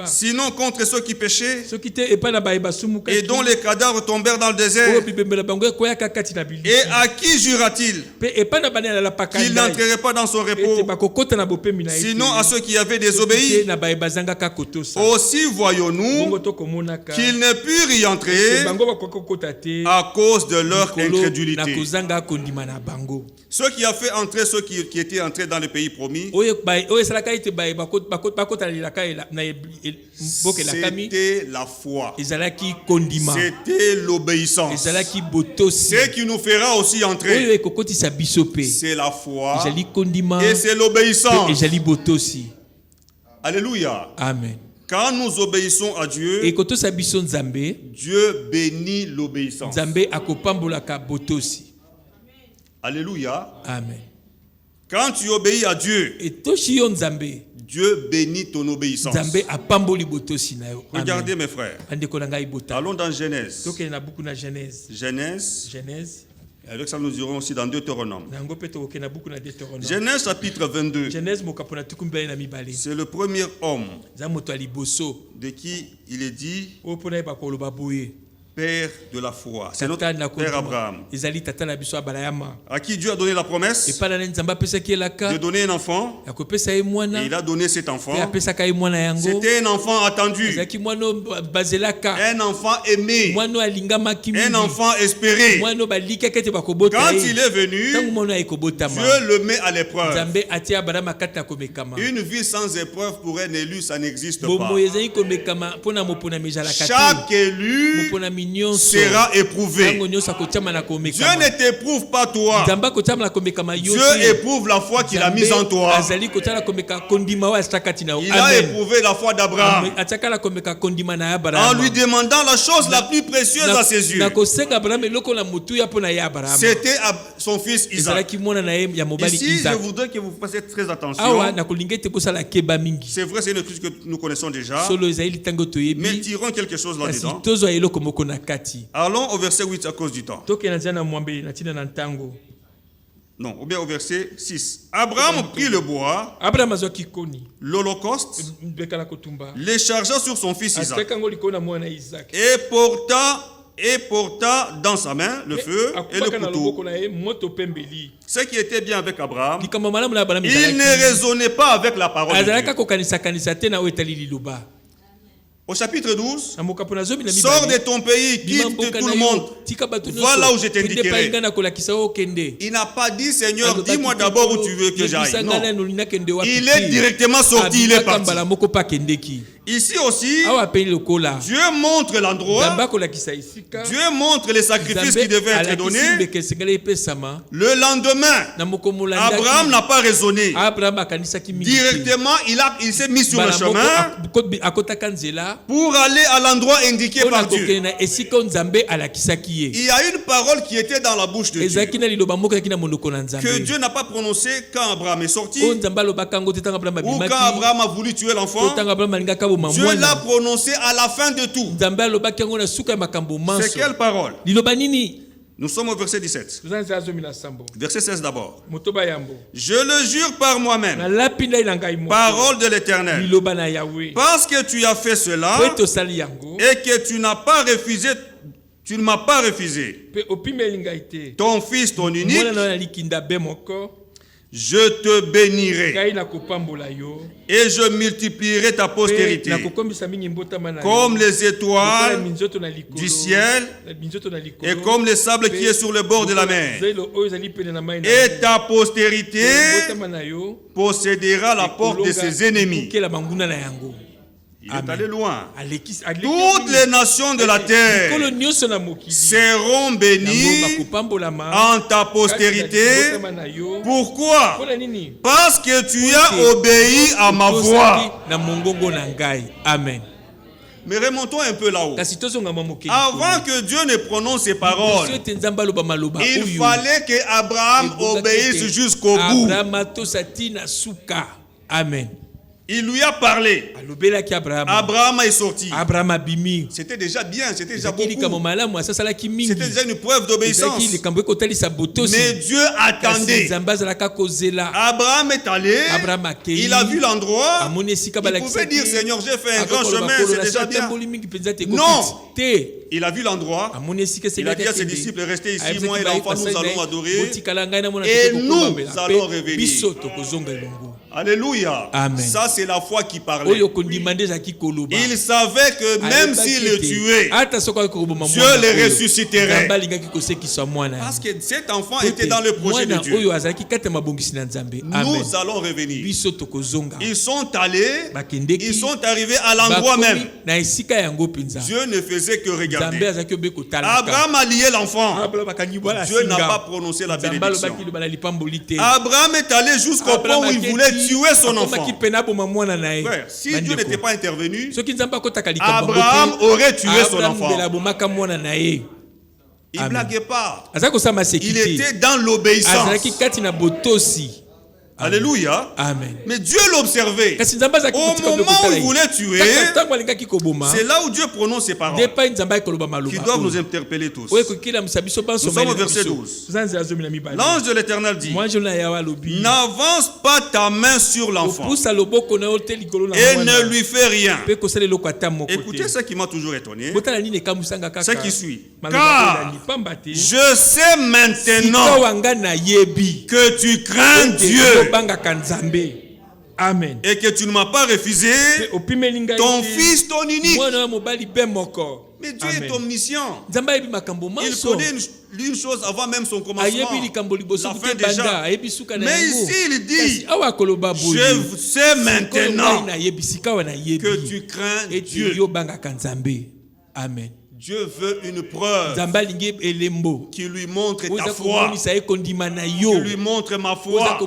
Speaker 1: Sinon contre ceux qui péchaient et dont les cadavres tombèrent dans le désert. Et à qui jura-t-il qu'il n'entrerait pas dans son repos, sinon à ceux qui avaient désobéi? Aussi voyons-nous qu'ils ne purent y entrer à cause de leur incrédulité. Ceux qui ont fait entrer ceux qui étaient entrés dans le pays promis, c'était la foi, c'était l'obéissance. Ce qui nous fera aussi entrer, c'est la foi et c'est l'obéissance. Alléluia.
Speaker 2: Amen.
Speaker 1: Quand nous obéissons à Dieu, Dieu bénit l'obéissance. Alléluia.
Speaker 2: Amen.
Speaker 1: Quand tu obéis à Dieu, Dieu bénit ton obéissance. Regardez mes frères. Allons dans Genèse. Genèse. Avec ça, nous irons aussi dans Deutéronome. Genèse chapitre 22. C'est le premier homme de qui il est dit Père de la foi. C'est notre Père Abraham. À qui Dieu a donné la promesse de donner un enfant. Et il a donné cet enfant. C'était un enfant attendu. Un enfant aimé. Un enfant espéré. Quand il est venu, Dieu le met à l'épreuve. Une vie sans épreuve pour un élu, ça n'existe pas. Chaque élu sera éprouvé. Dieu ne t'éprouve pas toi. Dieu éprouve la foi qu'il a mise en toi. Il a éprouvé la foi d'Abraham en lui demandant la chose la plus précieuse à ses yeux. C'était son fils Isaac. Ici, je voudrais que vous fassiez très attention. C'est vrai, c'est une truc que nous connaissons déjà. Mais tirons quelque chose là-dedans. Allons au verset 8 à cause du temps. Non, ou bien au verset 6. Abraham prit le bois, l'holocauste, les chargea sur son fils Isaac, et porta dans sa main le feu et le couteau. Ce qui était bien avec Abraham, il ne raisonnait pas avec la parole de Dieu. Au chapitre 12, sors de ton pays, quitte tout le monde, va là où je t'indiquerai. Il n'a pas dit, Seigneur, dis-moi d'abord où tu veux que j'aille. Non. Il est directement sorti, il est parti. Ici aussi, Dieu montre l'endroit, Dieu montre les sacrifices qui devaient être donnés. Le lendemain, Abraham n'a pas raisonné. Directement, il s'est mis sur le chemin pour aller à l'endroit indiqué par Dieu. Il y a une parole qui était dans la bouche de Dieu, que Dieu n'a pas prononcée quand Abraham est sorti, ou quand Abraham a voulu tuer l'enfant. Dieu l'a prononcé à la fin de tout. C'est quelle parole? Nous sommes au verset 17. Verset 16 d'abord. Je le jure par moi-même, parole de l'Éternel, parce que tu as fait cela et que tu n'as pas refusé, tu ne m'as pas refusé ton fils, ton unique, je te bénirai et je multiplierai ta postérité comme les étoiles du ciel et comme les sables qui est sur le bord de la mer. Et ta postérité possédera la porte de ses ennemis. Il est allé loin. Toutes les nations de la terre seront bénies en ta postérité. Pourquoi? Parce que tu as obéi à ma voix.
Speaker 2: Amen. Mais remontons un peu là-haut. Avant que Dieu ne prononce ses paroles, il fallait qu'Abraham obéisse jusqu'au bout.
Speaker 3: Amen.
Speaker 2: Il lui a parlé. Abraham est sorti. C'était déjà bien, c'était déjà beaucoup. C'était déjà une preuve d'obéissance. Mais Dieu attendait. Abraham est allé. Il a vu l'endroit. Il pouvait dire, Seigneur, j'ai fait un grand chemin, c'est déjà bien. Non. Il a vu l'endroit. Il a dit à ses disciples, restez ici, moi et l'enfant, nous allons adorer. Et nous allons revenir. Alléluia. Amen. Ça, c'est la foi qui parlait. Il savait que même s'il le tuait, Dieu le ressusciterait. Parce que cet enfant était dans le projet de Dieu. Nous allons revenir. Ils sont allés, ils sont arrivés à l'endroit même. Dieu ne faisait que regarder. Abraham a lié l'enfant. Dieu n'a pas prononcé la bénédiction. Abraham est allé jusqu'au point où il voulait tuer son enfant. Frère, si Dieu n'était pas intervenu, Abraham aurait tué son enfant. Il ne blaguait pas. Il était dans l'obéissance. Alléluia.
Speaker 3: Amen.
Speaker 2: Mais Dieu l'observait. Au moment où il voulait tuer, c'est là où Dieu prononce ses paroles qui doivent nous interpeller tous. Nous sommes au verset 12. L'ange de l'Éternel dit, n'avance pas ta main sur l'enfant et ne lui fais rien. Écoutez ce qui m'a toujours étonné. Ce qui suit. Car je sais maintenant que tu crains Dieu.
Speaker 3: Amen.
Speaker 2: Et que tu ne m'as pas refusé ton fils, ton unique. Mais Dieu est omniscient. Il connaît une chose avant même son commencement. La fin déjà. Mais ici il dit, je sais maintenant que tu crains Dieu.
Speaker 3: Amen.
Speaker 2: Dieu veut une preuve qui lui montre ta foi, qui lui montre ma foi, que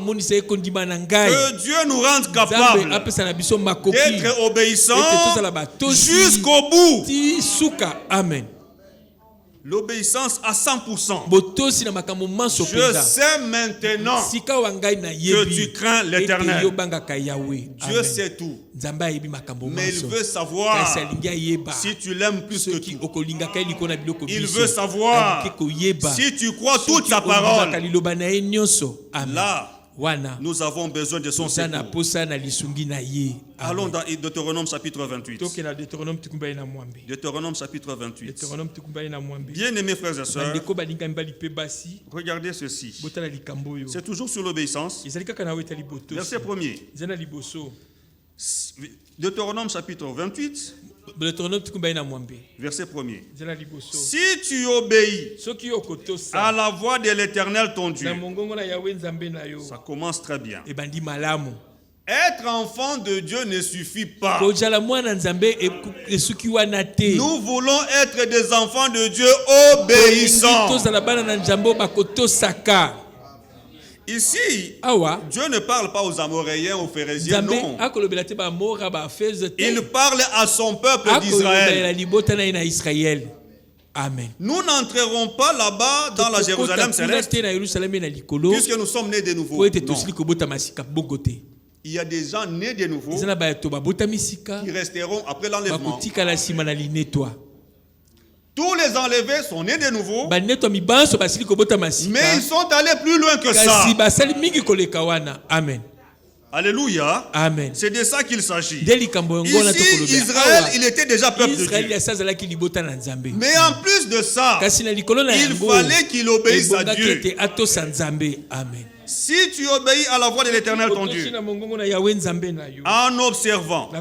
Speaker 2: Dieu nous rende capables d'être obéissants jusqu'au bout.
Speaker 3: Amen.
Speaker 2: L'obéissance à 100%. Je sais maintenant que tu crains l'Éternel. Dieu sait tout. Mais il veut savoir si tu l'aimes plus que tout. Il veut savoir si tu crois toute sa parole. Là, nous avons besoin de son secours. Allons dans Deutéronome chapitre 28. Deutéronome chapitre 28. Bien-aimés frères et sœurs, regardez ceci. C'est toujours sur l'obéissance. Verset 1er. Deutéronome chapitre 28. Verset 1er. Si tu obéis à la voix de l'Éternel ton Dieu, ça commence très bien. Être enfant de Dieu ne suffit pas. Nous voulons être des enfants de Dieu obéissants. Ici, Dieu ne parle pas aux Amoréens, aux Phérésiens, non. Il parle à son peuple d'Israël.
Speaker 3: Amen.
Speaker 2: Nous n'entrerons pas là-bas dans la Jérusalem céleste puisque nous sommes nés de nouveau. Non. Il y a des gens nés de nouveau qui resteront après l'enlèvement. Tous les enlevés sont nés de nouveau, mais ils sont allés plus loin que ça.
Speaker 3: Amen.
Speaker 2: Alléluia.
Speaker 3: Amen.
Speaker 2: C'est de ça qu'il s'agit. Ici, Israël, il était déjà peuple de Dieu. Mais en plus de ça, il fallait qu'il obéisse à Dieu.
Speaker 3: Amen.
Speaker 2: Si tu obéis à la voix de l'Éternel ton Dieu, en observant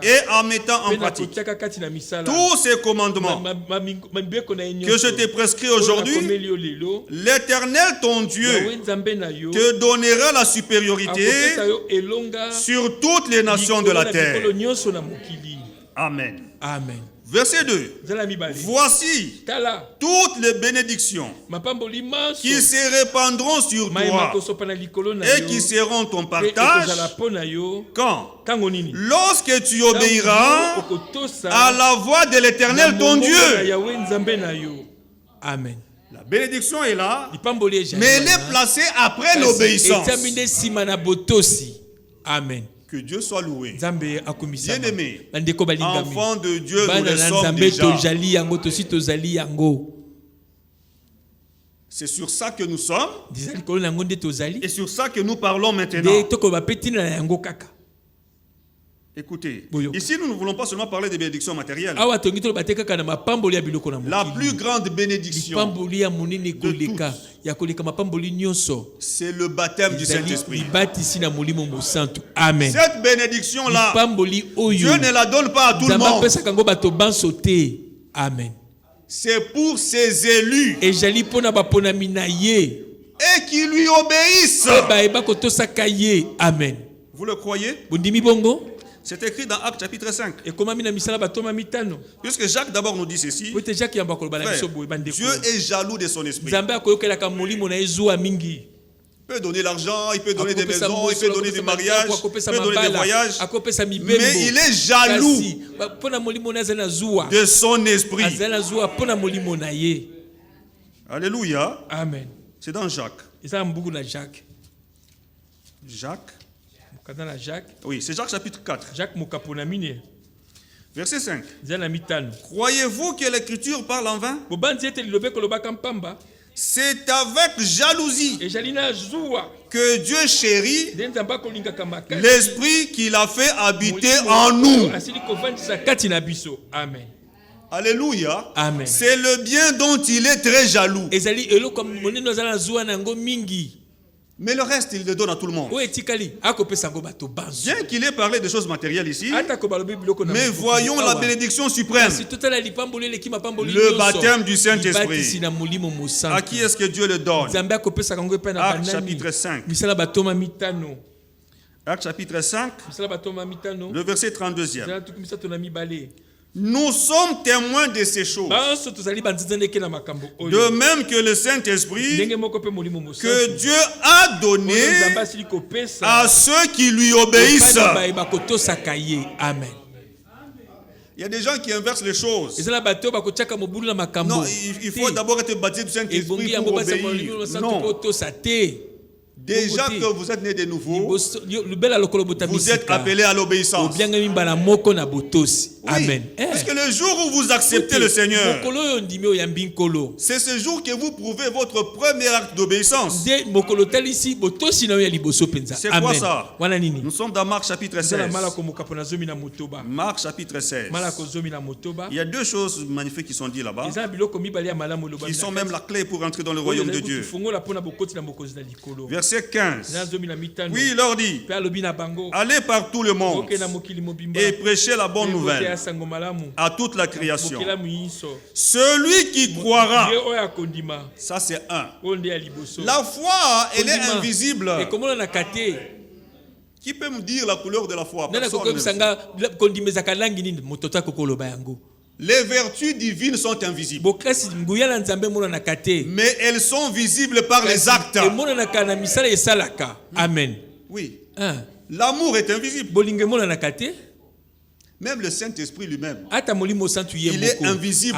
Speaker 2: et en mettant en pratique tous ces commandements que je t'ai prescrits aujourd'hui, l'Éternel ton Dieu te donnera la supériorité sur toutes les nations de la terre. Amen.
Speaker 3: Amen.
Speaker 2: Verset 2. Voici toutes les bénédictions qui se répandront sur toi et qui seront ton partage quand? Lorsque tu obéiras à la voix de l'Éternel ton Dieu.
Speaker 3: Amen.
Speaker 2: La bénédiction est là, mais elle est placée après l'obéissance.
Speaker 3: Amen.
Speaker 2: Que Dieu soit loué. Bien-aimé, enfant de Dieu, nous le sommes déjà. C'est sur ça que nous sommes. Et sur ça que nous parlons maintenant. Écoutez, ici nous ne voulons pas seulement parler des bénédictions matérielles. La plus grande bénédiction de toutes, c'est le baptême du Saint-Esprit.
Speaker 3: Amen.
Speaker 2: Cette bénédiction-là, Dieu ne la donne pas à tout le monde.
Speaker 3: Amen.
Speaker 2: C'est pour ses élus et qui lui obéissent.
Speaker 3: Amen.
Speaker 2: Vous le croyez? C'est écrit dans Actes chapitre 5. Puisque Jacques d'abord nous dit ceci. Frère, Dieu est jaloux de son esprit. Il peut donner l'argent, il peut donner des maisons, il peut donner du mariage, il peut donner des voyages. Mais il est jaloux de son esprit. Alléluia.
Speaker 3: Amen.
Speaker 2: C'est dans Jacques. Oui, c'est Jacques chapitre 4. Verset 5. Croyez-vous que l'écriture parle en vain? C'est avec jalousie que Dieu chérit l'esprit qu'il a fait habiter en nous.
Speaker 3: Amen.
Speaker 2: Alléluia.
Speaker 3: Amen.
Speaker 2: C'est le bien dont il est très jaloux. Mais le reste, il le donne à tout le monde. Bien qu'il ait parlé de choses matérielles ici, mais voyons la bénédiction suprême. Le baptême du Saint-Esprit. À qui est-ce que Dieu le donne? Actes chapitre 5. Actes chapitre 5, le verset 32e. Nous sommes témoins de ces choses. De même que le Saint-Esprit que Dieu a donné à ceux qui lui obéissent.
Speaker 3: Amen.
Speaker 2: Il y a des gens qui inversent les choses. Non, il faut d'abord être baptisé du Saint-Esprit pour obéir. Non. Déjà que vous êtes né de nouveau, vous êtes appelé à l'obéissance.
Speaker 3: Amen.
Speaker 2: Parce que le jour où vous acceptez le Seigneur, c'est ce jour que vous prouvez votre premier acte d'obéissance. C'est quoi ça? Nous sommes dans Marc chapitre 16. Marc chapitre 16. Il y a deux choses magnifiques qui sont dites là-bas, qui sont même la clé pour entrer dans le royaume de Dieu. Verset 15. Oui, il leur dit: allez par tout le monde et prêchez la bonne nouvelle à toute la création. Celui qui croira, ça c'est un. La foi, elle est invisible. Qui peut me dire la couleur de la foi? Les vertus divines sont invisibles, mais elles sont visibles par les actes.
Speaker 3: Amen.
Speaker 2: Oui. L'amour est invisible. Même le Saint-Esprit lui-même, il est invisible.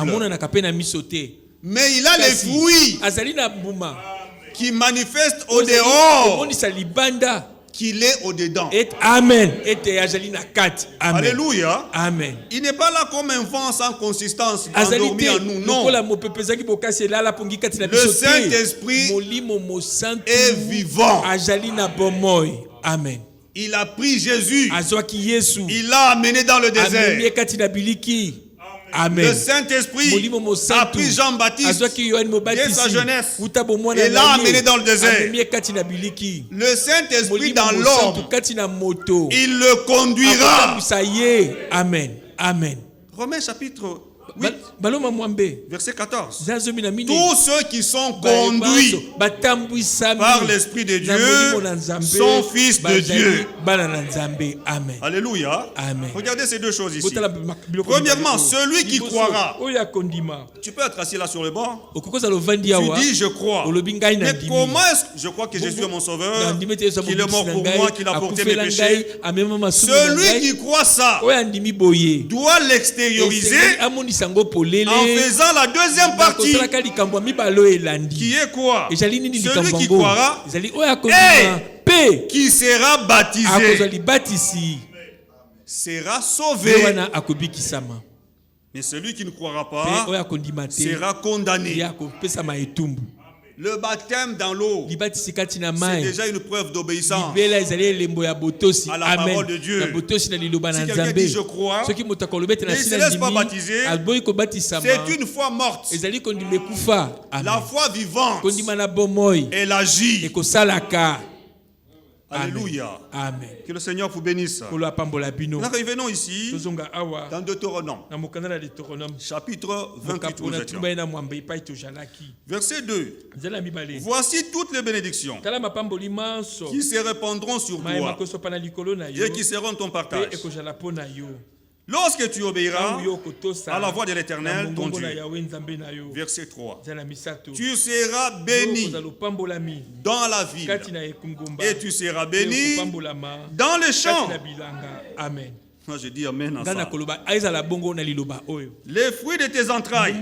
Speaker 2: Mais il a les fruits qui manifestent au dehors qu'il est au dedans.
Speaker 3: Amen.
Speaker 2: Alléluia.
Speaker 3: Amen.
Speaker 2: Il n'est pas là comme un vent sans consistance endormi en nous. Non. Le Saint-Esprit est vivant.
Speaker 3: Amen.
Speaker 2: Il a pris Jésus. Il l'a amené dans le désert.
Speaker 3: Amen.
Speaker 2: Le Saint-Esprit a pris Jean-Baptiste dès sa jeunesse et l'a amené dans le désert. Le Saint-Esprit dans l'homme, il le conduira.
Speaker 3: Amen. Amen.
Speaker 2: Romains chapitre 8. Verset 14. Tous ceux qui sont conduits par l'Esprit de Dieu sont fils de Dieu.
Speaker 3: Amen.
Speaker 2: Alléluia.
Speaker 3: Amen.
Speaker 2: Regardez ces deux choses ici. Premièrement, celui qui croira. Tu peux être assis là sur le banc. Tu dis je crois. Mais comment est-ce que je crois que Jésus est mon sauveur, qu'il est mort pour moi, qu'il a porté mes péchés? Celui qui croit ça doit l'extérioriser en faisant la deuxième partie, qui est quoi? Celui qui croira et qui sera baptisé sera sauvé. Mais celui qui ne croira pas sera condamné. Le baptême dans l'eau, c'est déjà une preuve d'obéissance à la parole de Dieu. Si quelqu'un dit je crois, mais il ne se laisse pas baptiser, c'est une foi morte. La foi vivante, elle agit. Alléluia.
Speaker 3: Amen.
Speaker 2: Que le Seigneur vous bénisse. Nous revenons ici dans Deutéronome. Chapitre 28. Verset 2. Voici toutes les bénédictions qui se répandront sur toi et qui seront ton partage. Lorsque tu obéiras à la voix de l'Éternel, ton Dieu. Verset 3. Tu seras béni dans la ville et tu seras béni dans les champs.
Speaker 3: Amen.
Speaker 2: Moi je dis amen à ça. Les fruits de tes entrailles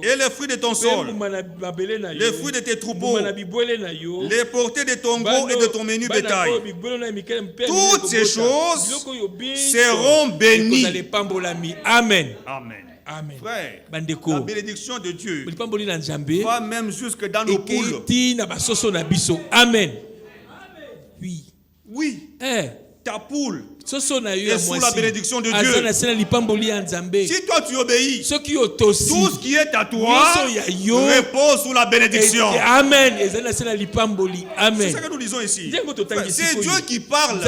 Speaker 2: et les fruits de ton sol, les fruits de tes troupeaux, les portées de ton gros et de ton menu bétail, toutes ces choses seront bénies.
Speaker 3: Amen.
Speaker 2: Amen.
Speaker 3: Amen.
Speaker 2: Frère, la bénédiction de Dieu va même jusque dans nos poules.
Speaker 3: Amen. Oui.
Speaker 2: Oui. Ta poule est sous la bénédiction de Dieu. Si toi tu obéis, tout ce qui est à toi repose sous la bénédiction.
Speaker 3: Amen.
Speaker 2: C'est ça que nous disons ici. C'est Dieu qui parle.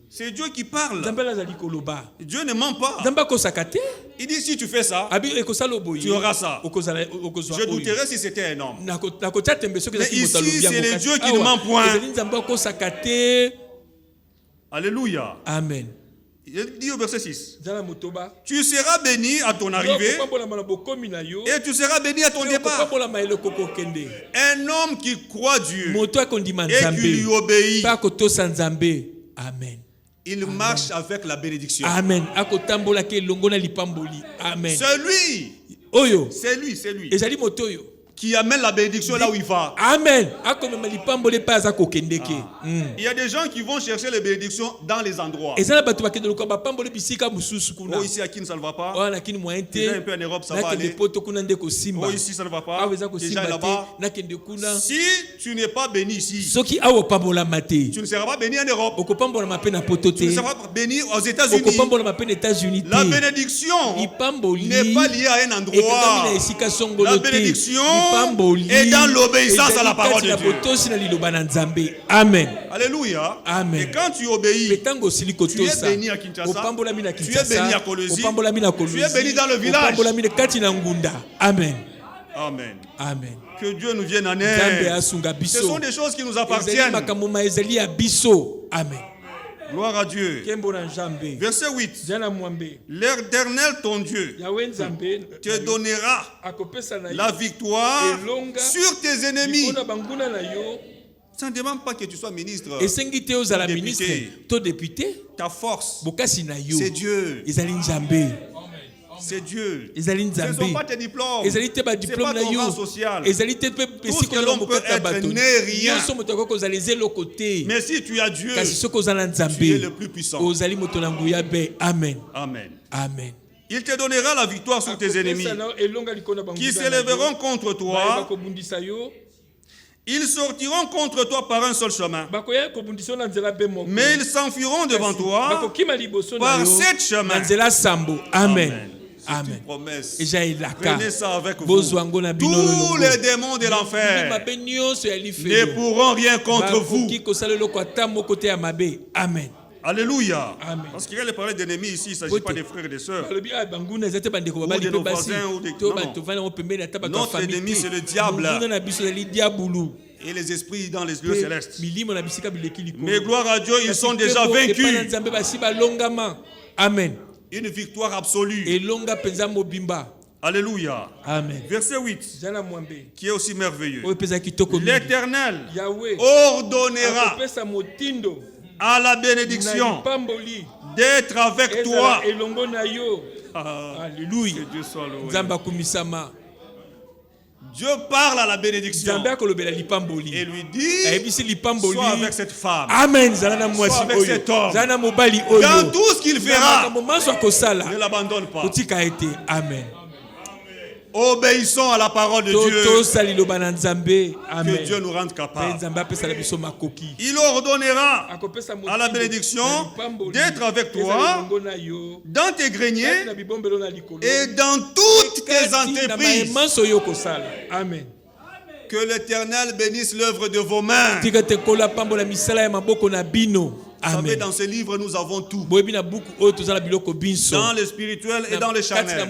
Speaker 2: C'est Dieu qui parle. Dieu ne ment pas. Il dit si tu fais ça, tu auras ça. Je douterais si c'était un homme. Mais ici, c'est le Dieu qui ne ment point. Alléluia.
Speaker 3: Amen.
Speaker 2: Il dit au verset 6. Tu seras béni à ton arrivée et tu seras béni à ton départ. Un homme qui croit Dieu et qui lui obéit,
Speaker 3: Amen.
Speaker 2: il marche avec la bénédiction.
Speaker 3: Amen.
Speaker 2: C'est lui qui amène la bénédiction là où il va.
Speaker 3: Amen.
Speaker 2: Il y a des gens qui vont chercher les bénédictions dans les endroits. Ici à qui ça ne va pas. Déjà un peu en Europe ça va aller. Ici ça ne va pas. Déjà là-bas. Si tu n'es pas béni ici, tu ne seras pas béni en Europe. Tu ne seras pas béni aux États-Unis. La bénédiction n'est pas liée à un endroit. La bénédiction et dans l'obéissance à la parole de Dieu.
Speaker 3: Amen.
Speaker 2: Alléluia.
Speaker 3: Amen.
Speaker 2: Et quand tu obéis, tu es béni à Kinshasa, tu es béni à Kolwezi, tu es béni dans le village.
Speaker 3: Amen.
Speaker 2: Amen.
Speaker 3: Amen.
Speaker 2: Que Dieu nous vienne en aide. Ce sont des choses qui nous appartiennent.
Speaker 3: Amen.
Speaker 2: Gloire à Dieu. Verset 8. L'Éternel ton Dieu te donnera la victoire sur tes ennemis. Ça ne demande pas que tu sois ministre ou député. Ta force, c'est Dieu. C'est Dieu. Ce ne sont pas tes diplômes. Ce n'est pas ton rang social. Tout ce que l'on peut être n'est rien. Mais si tu as Dieu, tu es le plus puissant.
Speaker 3: Amen.
Speaker 2: Amen.
Speaker 3: Amen.
Speaker 2: Il te donnera la victoire sur tes ennemis qui s'élèveront contre toi. Ils sortiront contre toi par un seul chemin, mais ils s'enfuiront devant toi par 7 chemins.
Speaker 3: Amen.
Speaker 2: Amen. Promesse.
Speaker 3: Prenez
Speaker 2: ça avec vous. Tous les démons de l'enfer ne pourront rien contre vous.
Speaker 3: Amen.
Speaker 2: Alléluia.
Speaker 3: Amen.
Speaker 2: Parce qu'il y a les parler d'ennemis ici, il ne s'agit pas des frères et des sœurs. Ou de
Speaker 3: nos
Speaker 2: voisins. Notre ennemi, c'est le diable. Et les esprits dans les lieux célestes. Mais gloire à Dieu, ils sont déjà vaincus.
Speaker 3: Amen.
Speaker 2: Une victoire absolue. Alléluia.
Speaker 3: Amen.
Speaker 2: Verset 8, qui est aussi merveilleux. L'Éternel
Speaker 3: Yahweh
Speaker 2: ordonnera à la bénédiction d'être avec toi.
Speaker 3: Alléluia.
Speaker 2: Que Dieu soit loué. Dieu parle à la bénédiction et lui dit, sois avec cette femme,
Speaker 3: Amen.
Speaker 2: sois avec cet homme. Dans tout ce qu'il fera, ne l'abandonne pas.
Speaker 3: Amen.
Speaker 2: Obéissons à la parole de Dieu. Que Dieu nous rende capables. Il ordonnera à la bénédiction d'être avec toi dans tes greniers et dans toutes tes entreprises.
Speaker 3: Amen.
Speaker 2: Que l'Éternel bénisse l'œuvre de vos mains. Vous savez, dans ce livre, nous avons tout. Dans le spirituel et dans le charnel.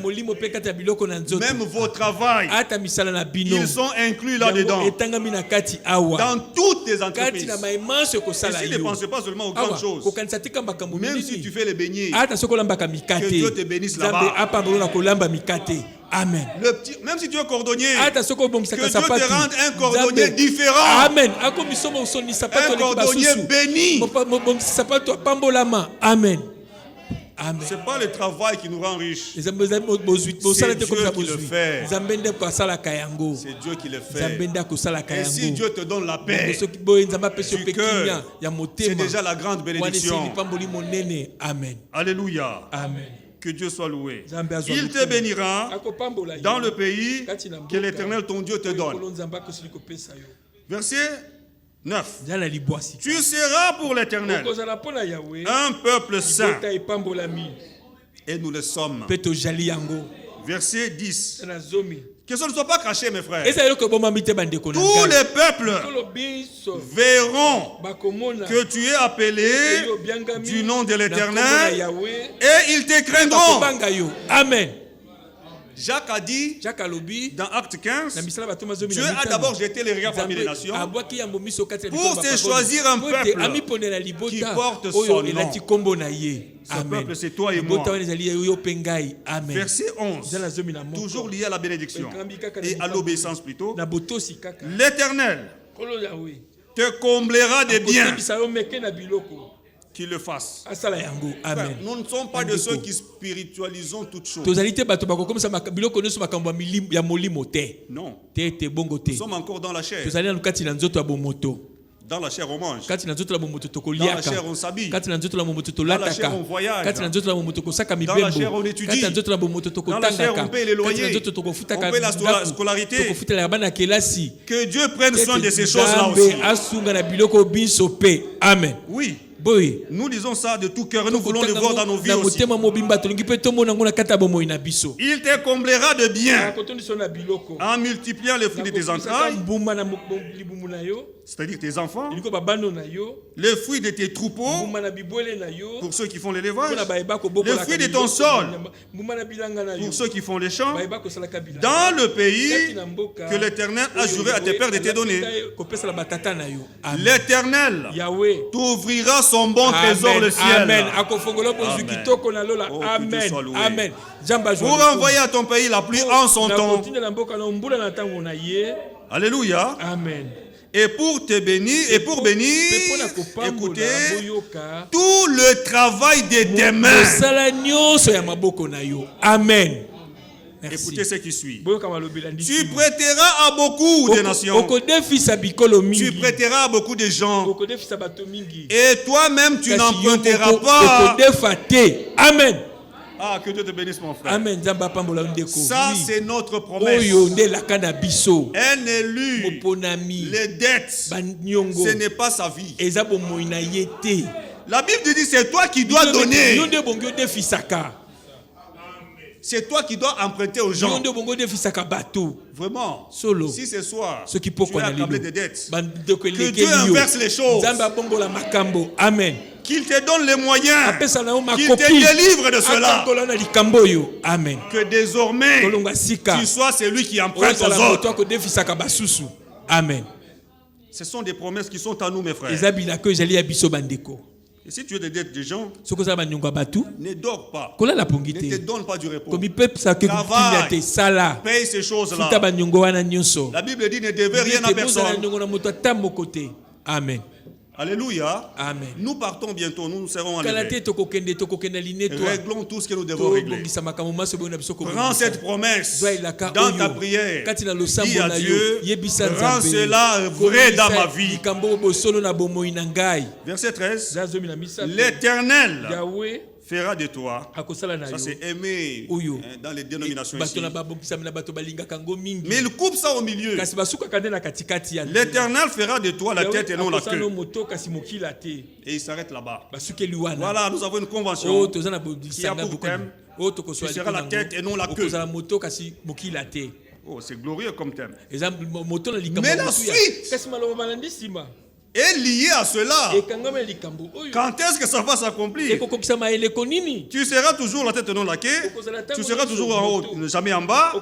Speaker 2: Même vos travails, ils sont inclus là-dedans. Dans toutes les entreprises. Ici, ne pensez pas seulement aux grandes choses. Même si tu fais les beignets, que Dieu te bénisse là-bas.
Speaker 3: Amen.
Speaker 2: Même si tu es cordonnier, que Dieu te rende un cordonnier différent.
Speaker 3: Amen.
Speaker 2: Un cordonnier béni.
Speaker 3: Amen.
Speaker 2: Ce n'est pas le travail qui nous rend riches. C'est Dieu qui le fait. C'est Dieu qui le fait. Et si Dieu te donne la paix du cœur, c'est déjà la grande bénédiction. Alléluia.
Speaker 3: Amen.
Speaker 2: Que Dieu soit loué. Il te bénira dans le pays que l'Éternel ton Dieu te donne. Verset 9. Tu seras pour l'Éternel un peuple saint. Et nous le sommes. Verset 10. Que ce ne soit pas caché, mes frères. Tous les peuples verront que tu es appelé du nom de l'Éternel et ils te craindront.
Speaker 3: Amen.
Speaker 2: Jacques a dit dans Acte 15, Dieu a d'abord jeté les regards parmi les nations pour se choisir un peuple qui porte son nom. Ce peuple, c'est toi et moi. Verset 11, toujours lié à la bénédiction et à l'obéissance plutôt. L'Éternel te comblera de biens. Qu'il le fasse.
Speaker 3: Amen.
Speaker 2: Nous ne sommes pas de ceux qui spiritualisons toutes choses. Non. Nous sommes encore dans la chair. Dans la chair, on mange. Dans la chair, on s'habille. Dans la chair, on voyage. Dans la chair, on étudie. Dans la chair, on paye les loyers. On paye la scolarité. Que Dieu prenne soin de ces choses-là aussi.
Speaker 3: Amen.
Speaker 2: Oui. Nous disons ça de tout cœur et nous voulons le voir dans nos vies aussi. Il te comblera de biens en multipliant les fruits de tes entrailles, c'est-à-dire tes enfants, les fruits de tes troupeaux, pour ceux qui font l'élevage, les fruits de ton sol, pour ceux qui font les champs, dans le pays que l'Éternel a juré à tes pères de te donner. L'Éternel t'ouvrira son bon trésor, le ciel.
Speaker 3: Amen.
Speaker 2: Amen. Pour envoyer à ton pays la pluie en son temps. Alléluia.
Speaker 3: Amen.
Speaker 2: Et pour te bénir, et pour bénir, écoutez, tout le travail de tes mains.
Speaker 3: Amen.
Speaker 2: Merci. Écoutez ce qui suit. Tu prêteras à beaucoup de nations. Tu prêteras à beaucoup de gens. Et toi-même, tu n'emprunteras pas.
Speaker 3: Amen.
Speaker 2: Ah, que Dieu te bénisse, mon frère.
Speaker 3: Amen.
Speaker 2: Ça, c'est notre promesse. Un élu, les dettes, ce n'est pas sa vie. La Bible dit c'est toi qui dois donner. C'est toi qui dois emprunter aux gens. Vraiment. Si ce soir, tu es accablé de dettes, que Dieu inverse les choses.
Speaker 3: Amen.
Speaker 1: Qu'il te donne les moyens. Qu'il te délivre de cela.
Speaker 3: Amen.
Speaker 1: Que désormais, tu sois celui qui emprunte aux autres.
Speaker 3: Amen.
Speaker 1: Ce sont des promesses qui sont à nous, mes frères. Et si tu es des gens, ne dors pas. Ne te donne pas du repos. Travaille. Paye ces choses-là. La Bible dit ne devez rien à personne.
Speaker 3: Amen.
Speaker 1: Alléluia.
Speaker 3: Amen.
Speaker 1: Nous partons bientôt, nous serons enlevés. Réglons tout ce que nous devons régler. Prends cette promesse dans ta prière. Dis à Dieu, rends cela vrai dans ma vie. Verset 13. L'Éternel fera de toi. Ça c'est aimé dans les dénominations ici. Mais il coupe ça au milieu. L'Éternel fera de toi la tête et non la queue. Et il s'arrête là-bas. Voilà, nous avons une convention qui a pour thème. Tu seras la tête et non la queue. Oh, c'est glorieux comme thème. Mais la suite est lié à cela. Quand est-ce que ça va s'accomplir? Tu seras toujours la tête et non la queue. Tu seras toujours en haut, jamais en bas.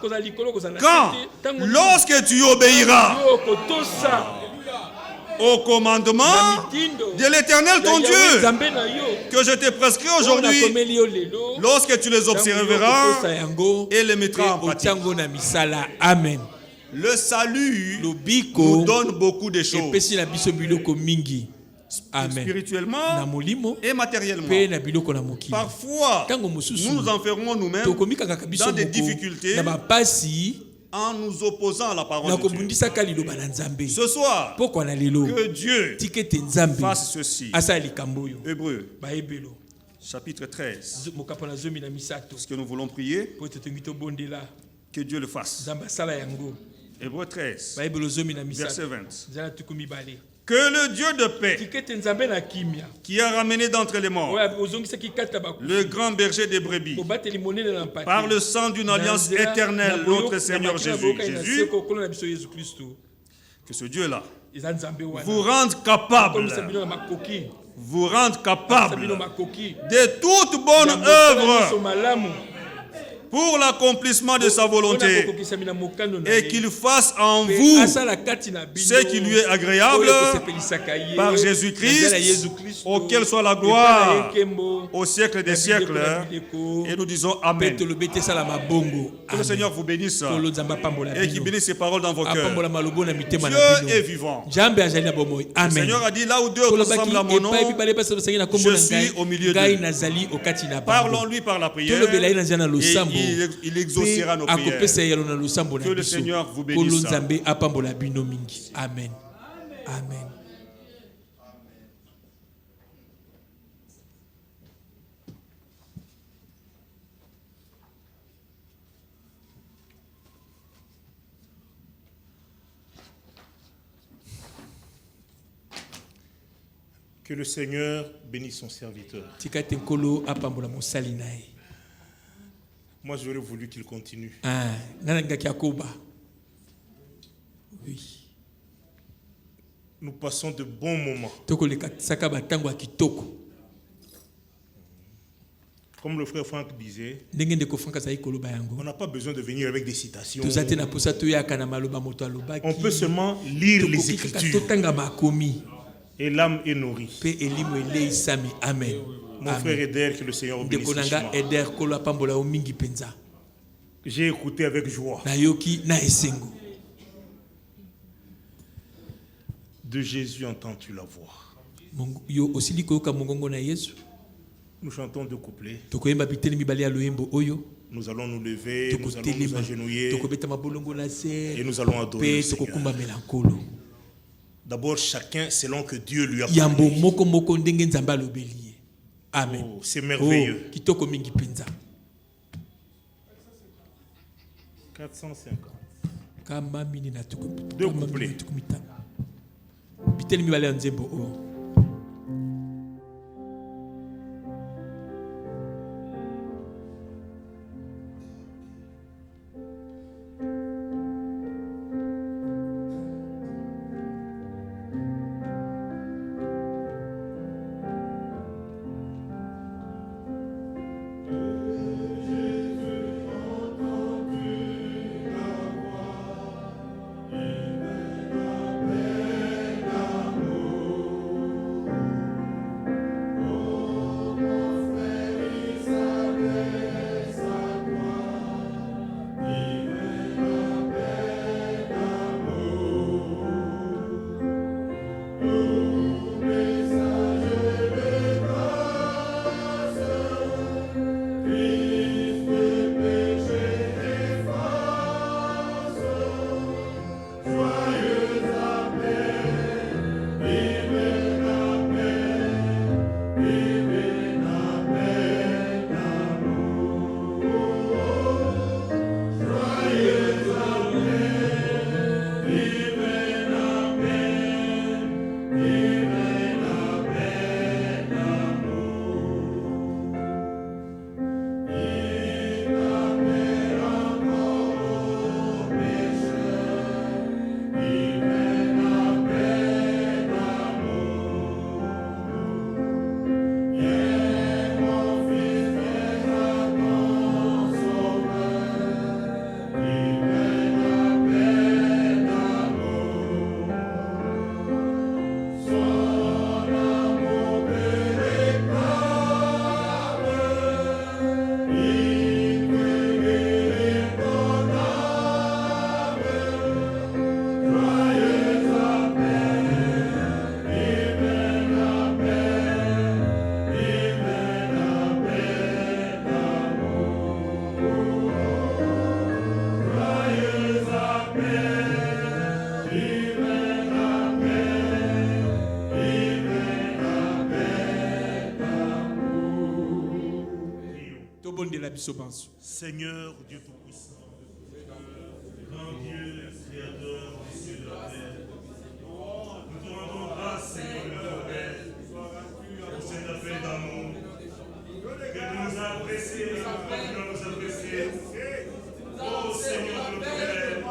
Speaker 1: Quand? Lorsque tu obéiras au commandement de l'Éternel ton Dieu que je te prescris aujourd'hui, lorsque tu les observeras et les mettras en pratique.
Speaker 3: Amen.
Speaker 1: Le salut nous donne beaucoup de choses. Spirituellement et matériellement. Parfois, nous nous enfermons nous-mêmes dans des difficultés en nous opposant à la parole de Dieu. Ce soir, que Dieu fasse ceci. Hébreux, chapitre 13. Ce que nous voulons prier, que Dieu le fasse. Hébreux 13, verset 20. Que le Dieu de paix, qui a ramené d'entre les morts le grand berger des brebis, par le sang d'une alliance éternelle, notre Seigneur Jésus, que ce Dieu-là vous rende capable de toute bonne œuvre pour l'accomplissement de sa volonté, et qu'il fasse en vous ce qui lui est agréable par Jésus-Christ, auquel soit la gloire au siècle des siècles. Et nous disons Amen. Que le Seigneur vous bénisse et qu'il bénisse ses paroles dans vos cœurs. Dieu est vivant. Le Seigneur a dit, là où deux ressemblent à mon nom, je suis au milieu d'eux. Parlons-lui par la prière et il exaucera nos prières. Que le Seigneur vous bénisse.
Speaker 3: Amen. Amen.
Speaker 1: Que le Seigneur bénisse son serviteur. Moi, j'aurais voulu qu'il continue.
Speaker 3: Oui.
Speaker 1: Nous passons de bons moments. Comme le frère Franck disait, on n'a pas besoin de venir avec des citations. On peut seulement lire les Écritures. Et l'âme est nourrie.
Speaker 3: Amen.
Speaker 1: Mon frère Eder, que le Seigneur bénisse richement. J'ai écouté avec joie. De Jésus entends-tu la voix. Nous chantons deux couplets. Nous allons nous lever, nous allons nous agenouiller et nous allons adorer le Seigneur. D'abord, chacun selon que Dieu lui a parlé.
Speaker 3: Amen.
Speaker 1: Oh, c'est merveilleux. 450. Deux couplets. Seigneur Dieu Tout-Puissant, grand Dieu, Créateur des cieux et de la terre, nous te rendons grâce, Seigneur, notre Père, pour cet appel d'amour que tu nous as adressé et que tu nous adressé. Oh Seigneur, notre Père,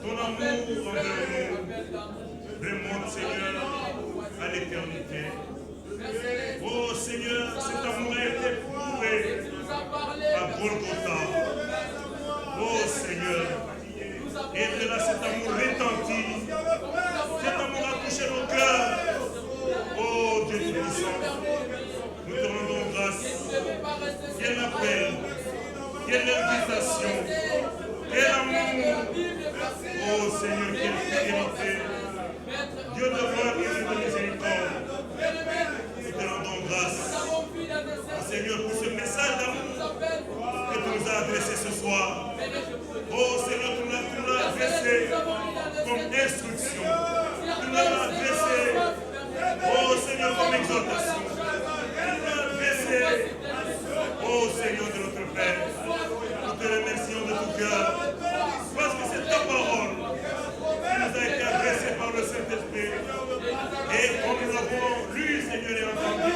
Speaker 1: ton amour envers nous remonte, Seigneur, à l'éternité. Oh Seigneur, cet amour a été prouvé à Golgotha. Oh Seigneur, et de là cet amour retentit, cet amour a touché nos cœurs. Oh Dieu Tout-Puissant, nous te rendons grâce. Quel appel, quelle invitation, quel amour. Oh Seigneur, quelle fidélité. Dieu de gloire et de miséricorde. Nous te rendons grâce. Oh Seigneur, pour ce message d'amour que tu nous as adressé ce soir. Oh Seigneur, tu nous l'as adressé comme instruction. Tu nous l'as adressé, oh Seigneur, comme exhortation. Tu nous l'as adressé, oh Seigneur de notre Père. Nous te remercions de tout cœur. Parce que c'est ta parole qui nous a été adressée par le Saint-Esprit. Et comme nous l'avons lu, Seigneur, et entendu,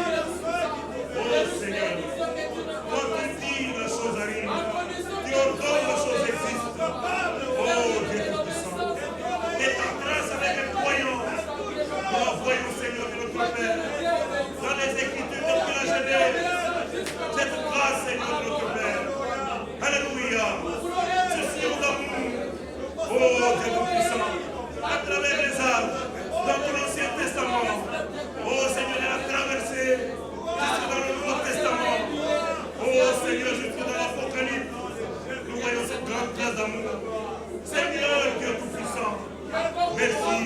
Speaker 1: oh Seigneur, quand tu dis la chose arrive, tu ordonnes la chose existe. Oh Dieu Tout-Puissant. Et ta grâce avec les croyants, nous la voyons, Seigneur, de notre Père, dans les Écritures depuis la Genèse. Cette grâce, Seigneur, de notre Père. Alléluia. Ce sillon d'amour. Oh Dieu Tout-Puissant. À travers les âges, dans tout l'Ancien Testament. Oh Seigneur, elle a traversé jusque dans le Nouveau Testament. Oh Seigneur, jusque dans l'Apocalypse. Nous voyons cette grande grâce d'amour. Seigneur, Dieu Tout-Puissant. Merci.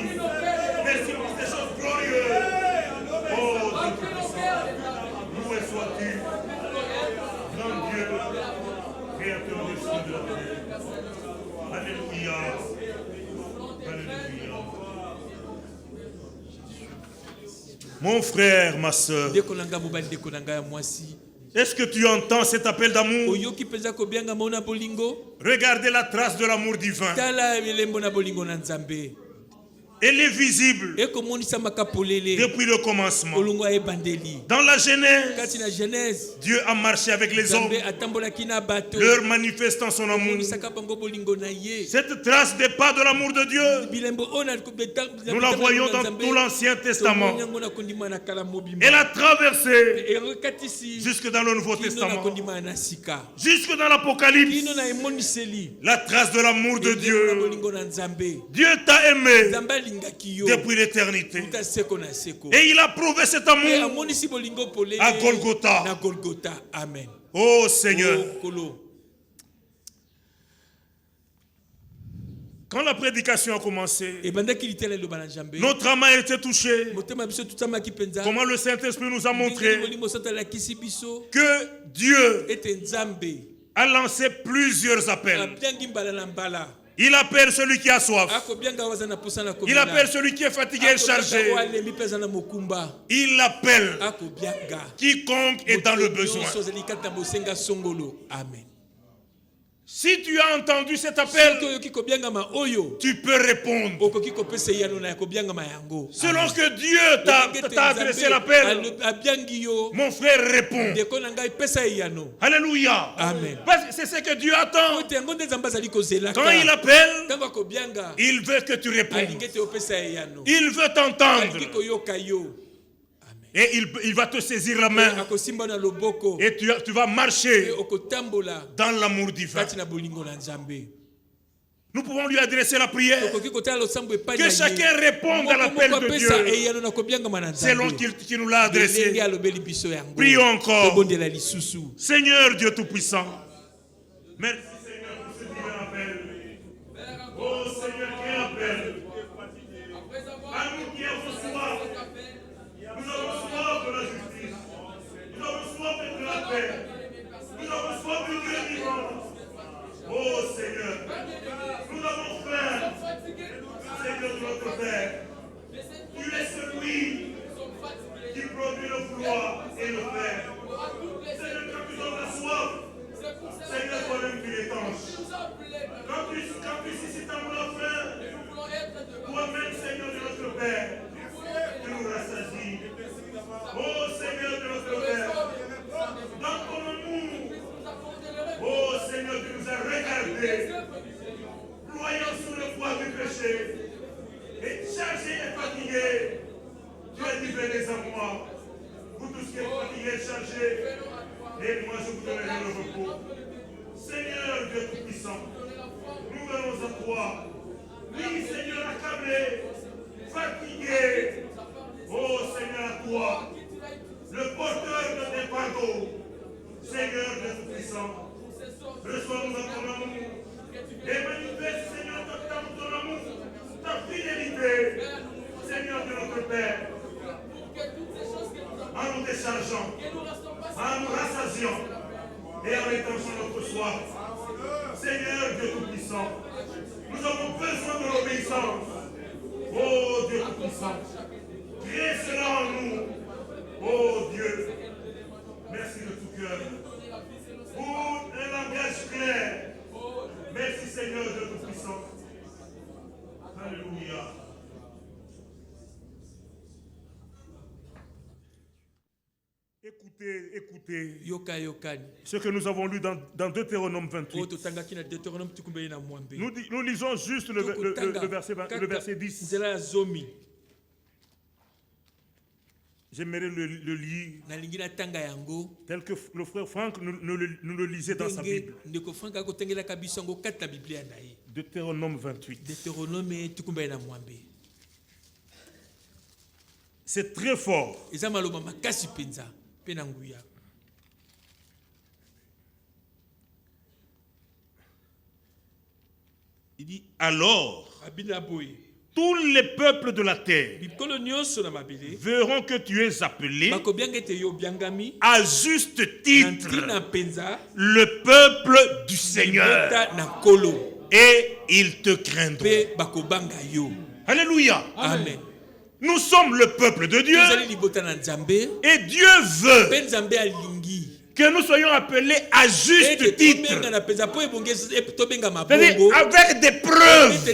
Speaker 1: Merci pour ces choses glorieuses. Oh Dieu Tout-Puissant. Loué sois-tu. Grand Dieu, Créateur des cieux et de la terre. Alléluia. Alléluia. Mon frère, ma soeur, est-ce que tu entends cet appel d'amour? Regardez la trace de l'amour divin. Elle est visible depuis le commencement. Dans la Genèse, Dieu a marché avec les hommes, leur manifestant son amour. Cette trace des pas de l'amour de Dieu, nous la voyons dans tout l'Ancien Testament. Elle a traversé jusque dans le Nouveau Testament, jusque dans l'Apocalypse. La trace de l'amour de Dieu. Dieu t'a aimé depuis l'éternité. Et il a prouvé cet amour à Golgotha.
Speaker 3: Amen.
Speaker 1: Oh Seigneur. Quand la prédication a commencé, notre âme a été touchée. Comment le Saint-Esprit nous a montré que Dieu a lancé plusieurs appels. Il appelle celui qui a soif. Il appelle celui qui est fatigué et chargé. Il appelle quiconque est dans le besoin.
Speaker 3: Amen.
Speaker 1: Si tu as entendu cet appel, tu peux répondre. Selon que Dieu t'a adressé l'appel, mon frère répond. Alléluia.
Speaker 3: Amen.
Speaker 1: C'est ce que Dieu attend. Quand il appelle, il veut que tu répondes. Il veut t'entendre. Et il va te saisir la main. Et tu vas marcher dans l'amour divin. Nous pouvons lui adresser la prière. Que chacun réponde à l'appel de Dieu selon qu'il nous l'a adressé. Prions encore. Seigneur Dieu Tout-Puissant, merci Seigneur pour ce divin appel. Oh Seigneur, quel appel. À nous qui avons soif. Nous avons soif de la justice. Nous avons soif de la paix. Nous avons soif du Dieu vivant. Oh Seigneur, nous avons faim. Seigneur de notre Père, tu es celui qui produit le froid et le fer. Seigneur, quand tu donnes la soif, chargés et fatigués, tu as dit venez à moi. Vous tous qui êtes fatigués et chargés, et moi je vous donnerai le repos. Seigneur Dieu Tout-Puissant, nous venons à toi. Oui, Seigneur, accablé, fatigué. Oh Seigneur, à toi, le porteur de tes fardeaux, Seigneur Dieu Tout-Puissant, reçois-nous dans ton amour et manifeste, Seigneur, ton amour, ta fidélité, Seigneur de notre Père, en nous déchargeant, en nous rassasiant et en étanchant notre soif. Seigneur Dieu Tout-Puissant, nous avons besoin de l'obéissance. Oh Dieu Tout-Puissant, crée cela en nous. Oh Dieu, merci de tout cœur pour un langage clair. Merci Seigneur Dieu Tout-Puissant. Alléluia. Écoutez ce que nous avons lu dans Deutéronome 28. Nous lisons juste le verset 10. J'aimerais le lire tel que le frère Franck nous le lisait dans sa Bible. Deutéronome 28. C'est très fort. Il dit alors tous les peuples de la terre verront que tu es appelé à juste titre le peuple du Seigneur et ils te craindront. Alléluia. Amen. Nous sommes le peuple de Dieu et Dieu veut que nous soyons appelés à juste titre, c'est-à-dire avec des preuves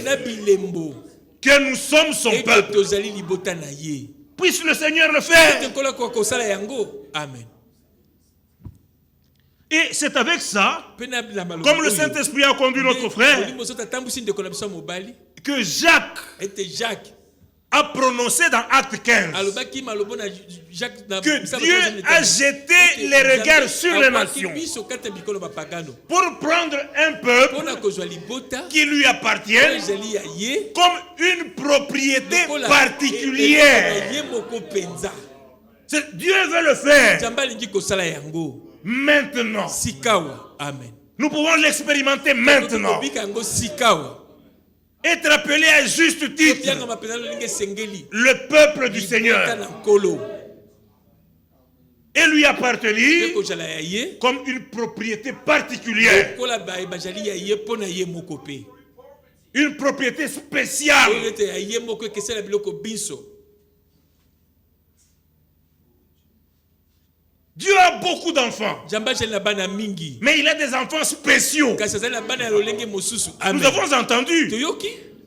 Speaker 1: que nous sommes son peuple. Puisse le Seigneur le faire. Amen. Et c'est avec ça, comme le Saint-Esprit a conduit notre frère, que Jacques a prononcé dans Acte 15 que Dieu a jeté les regards sur les nations pour prendre un peuple qui lui appartient comme une propriété particulière. Dieu veut le faire maintenant. Amen. Nous pouvons l'expérimenter maintenant. Être appelé à juste titre le peuple du Seigneur et lui appartenir comme une propriété particulière, une propriété spéciale. Dieu a beaucoup d'enfants, mais il a des enfants spéciaux. Nous avons entendu.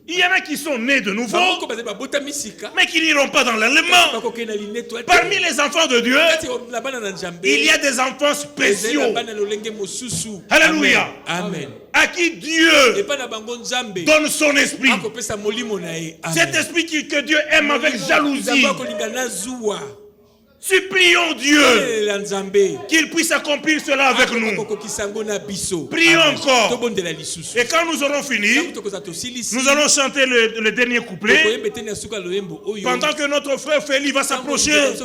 Speaker 1: Il y en a qui sont nés de nouveau, mais qui n'iront pas dans l'enlèvement. Parmi les enfants de Dieu, il y a des enfants spéciaux. Alléluia. Amen. À qui Dieu donne son esprit. Cet esprit que Dieu aime avec jalousie. Supplions Dieu qu'il puisse accomplir cela avec nous. Prions encore. Et quand nous aurons fini, nous allons chanter le dernier couplet pendant que notre frère Félix va s'approcher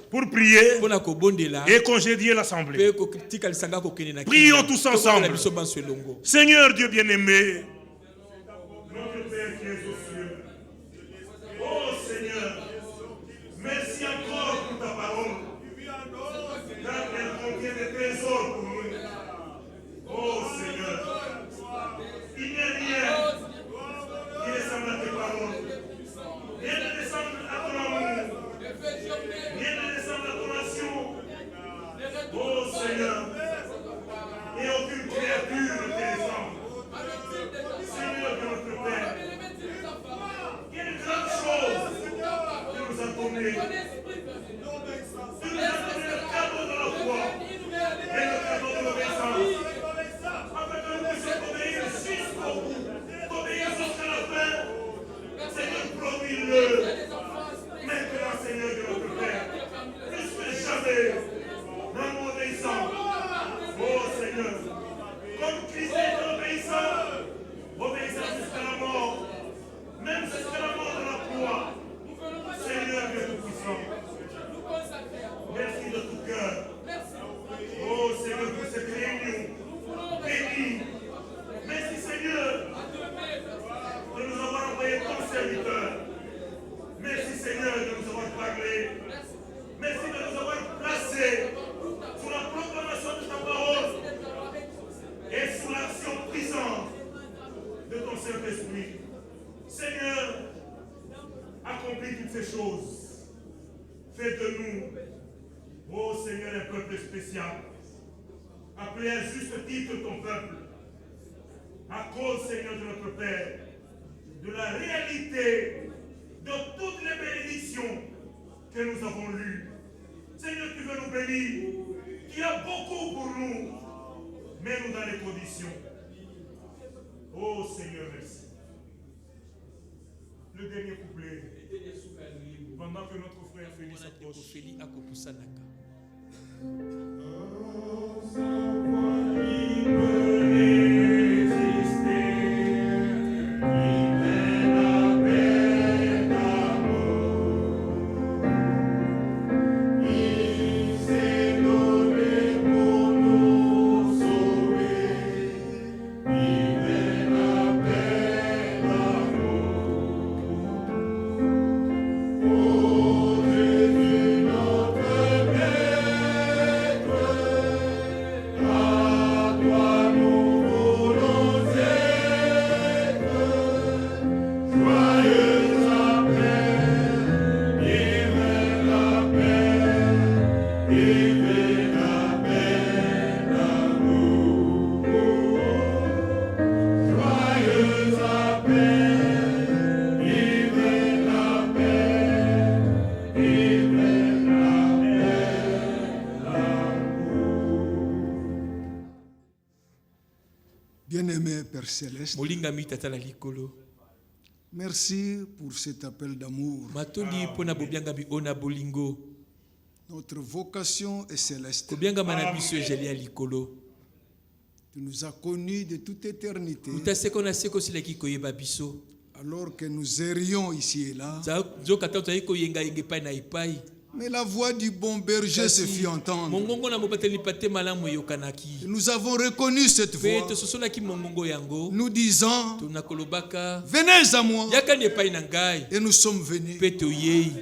Speaker 1: pour prier et congédier l'assemblée. Prions tous ensemble. Seigneur Dieu bien-aimé, notre Père qui es aux cieux, oh Seigneur, merci encore pour ta parole, car elle contient des trésors pour nous. Oh Seigneur, il n'y a rien qui ressemble à tes paroles. Rien ne ressemble à ton amour. Rien ne ressemble à ton action. Oh Seigneur, et aucune créature ne te ressemble. Seigneur de notre Père, quelle grande chose tu nous as donné. Tu nous as donné le cadeau de la foi et le cadeau de l'obéissance, afin que nous puissions obéir jusqu'au bout, obéir jusqu'à la fin. Seigneur, Dieu. Maintenant, Seigneur de notre Père, plus que jamais, dans mon obéissant. Oh Seigneur, comme Christ est obéissant, obéissant jusqu'à la mort, même jusqu'à la mort de la croix. Seigneur de tout-puissant, merci de tout cœur. Oh Seigneur, pour cette réunion bénie. Merci Seigneur de nous avoir envoyé ton serviteur. Merci Seigneur de nous avoir parlé. Merci de nous avoir placés sous la proclamation de ta parole et sous l'action puissante de ton Saint-Esprit. Seigneur, accomplis toutes ces choses. Fais de nous, ô Seigneur, un peuple spécial, appelé à juste titre ton peuple, à cause, Seigneur de notre Père, de la réalité de toutes les bénédictions que nous avons lues. Seigneur, tu veux nous bénir, tu as beaucoup pour nous, mets-nous dans les conditions. Oh Seigneur, merci. Le dernier couplet, pendant que notre frère Félix s'approche.
Speaker 4: Bien-aimé Père Céleste, merci pour cet appel d'amour. Notre vocation est céleste. Tu nous as connus de toute éternité. Alors que nous errions ici et là. Mais la voix du bon berger se fit entendre. Nous avons reconnu cette voix. Nous disant, venez à moi. Et nous sommes venus.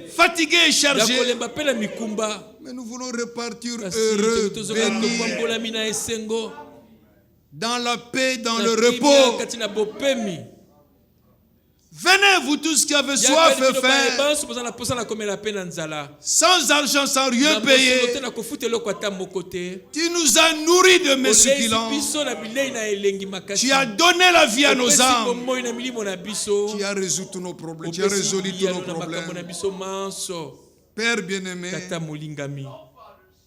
Speaker 4: Fatigués et chargés. Mais nous voulons repartir heureux, bénis, dans la paix, dans le repos. Venez vous tous qui avez soif et faim, sans argent, sans rien payer. Tu nous as nourris de mes succulents. Tu as donné la vie à nos âmes. Tu as résolu tous nos problèmes. Tu as résolu tous nos problèmes. Père bien-aimé,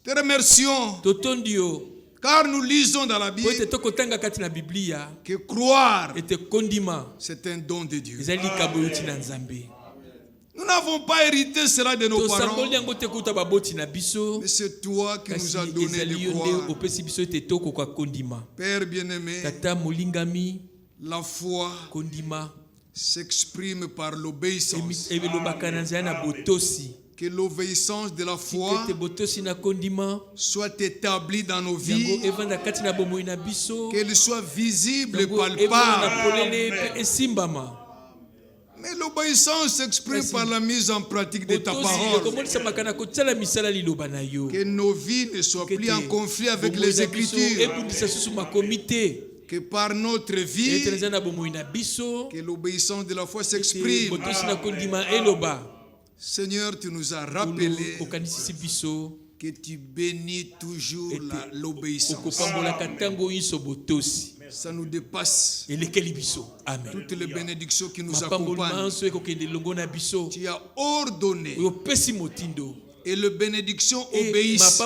Speaker 4: te remercions. Car nous lisons dans la Bible que croire, c'est un don de Dieu. Nous n'avons pas hérité cela de nos parents, mais c'est toi qui nous as donné de croire. Père bien-aimé, la foi s'exprime par l'obéissance. Que l'obéissance de la foi soit établie dans nos vies, qu'elle soit visible et palpable. Mais l'obéissance s'exprime par la mise en pratique de ta parole. Que nos vies ne soient plus en conflit avec les Écritures. Que par notre vie, que l'obéissance de la foi s'exprime. Seigneur, tu nous as rappelé que tu bénis toujours l'obéissance. Ça nous dépasse. Toutes les bénédictions qui nous accompagnent. Tu as ordonné. Et les bénédictions obéissent.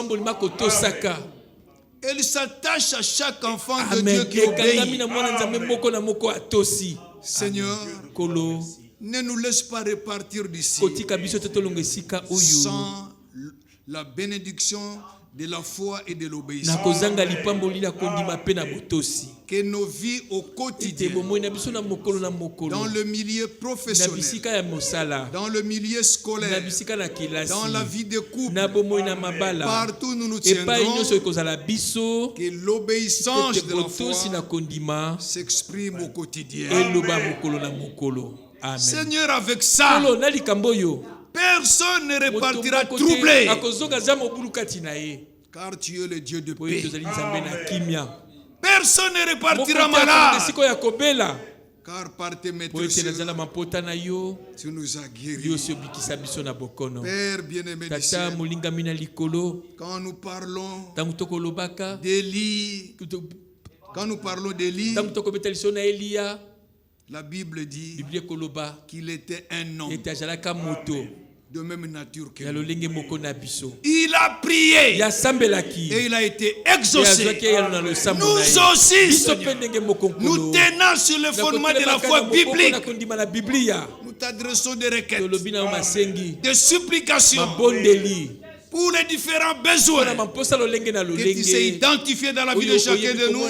Speaker 4: Elle s'attache à chaque enfant de Dieu qui obéit. Seigneur, ne nous laisse pas repartir d'ici sans la bénédiction de la foi et de l'obéissance. Que nos vies au quotidien, dans le milieu professionnel, dans le milieu scolaire, dans la vie de couple, partout nous nous tiendrons, que l'obéissance de la foi s'exprime au quotidien. Amen. Seigneur, avec ça, personne ne repartira troublé. Car tu es le Dieu de paix. Personne ne repartira malade. Car par tes maîtrises, tu nous as guéris. Père bien-aimé du ciel, quand nous parlons d'Élie, la Bible dit qu'il était un homme de même nature que nous. Il a prié et il a été exaucé. Nous aussi, Seigneur, nous tenons sur le fondement de la foi biblique. Nous t'adressons des requêtes, des supplications pour les différents besoins que tu sais identifier dans la vie de chacun de nous.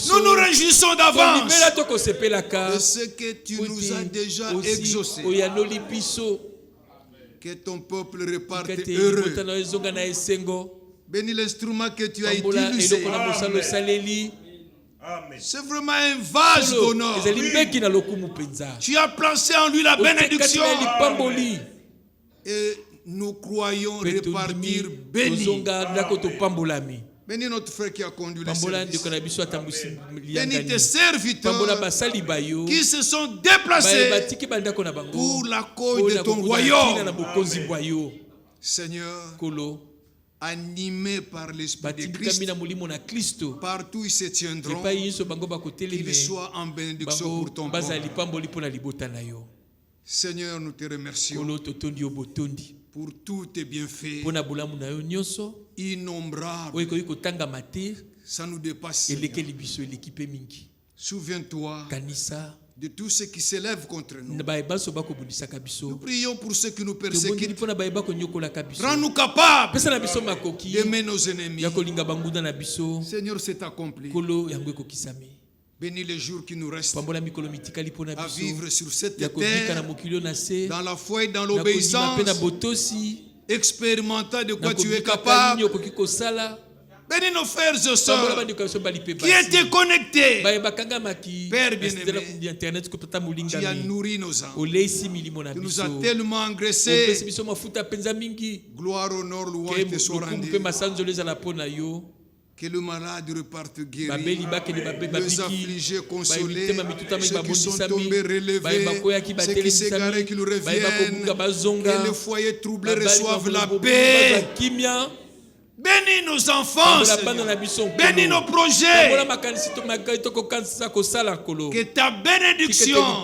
Speaker 4: Nous nous réjouissons d'avance de ce que tu nous as déjà exaucé. Que ton peuple reparte heureux. Bénis l'instrument que tu as utilisé. C'est vraiment un vase d'honneur. Tu as placé en lui la bénédiction. Et nous croyons repartir bénis. Bénis notre frère qui a conduit le service. Bénis tes serviteurs qui se sont déplacés pour la cause de ton royaume. Seigneur, animés par l'Esprit de Christ, partout ils se tiendront, qu'ils soient en bénédiction pour ton peuple. Seigneur, nous te remercions pour tous tes bienfaits innombrables. Ça nous dépasse. Souviens-toi de tous ceux qui s'élèvent contre nous. Nous prions pour ceux qui nous persécutent. Rends-nous capables d'aimer nos ennemis. Seigneur, c'est accompli. Bénis les jours qui nous restent à vivre sur cette terre dans la foi et dans l'obéissance, expérimentant de quoi tu es capable. Bénis nos frères et sœurs qui étaient connectés. Père bien-aimé, tu as nourri nos âmes. Tu nous as tellement engraissés. Gloire, honneur, louange te soit rendue. Que le malade reparte guéri, les affligés consolés, ceux qui sont tombés relevés, ceux qui s'égaraient qu'ils reviennent, que les foyers troublés reçoivent la paix. Bénis nos enfants, bénis nos projets. Que ta bénédiction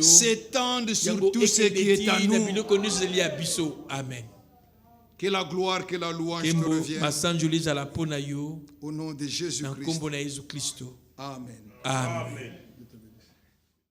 Speaker 4: s'étende sur tout ce qui est à nous.
Speaker 3: Amen.
Speaker 4: Que la gloire, que la louange te revienne. Au nom de Jésus-Christ. Amen.
Speaker 3: Amen.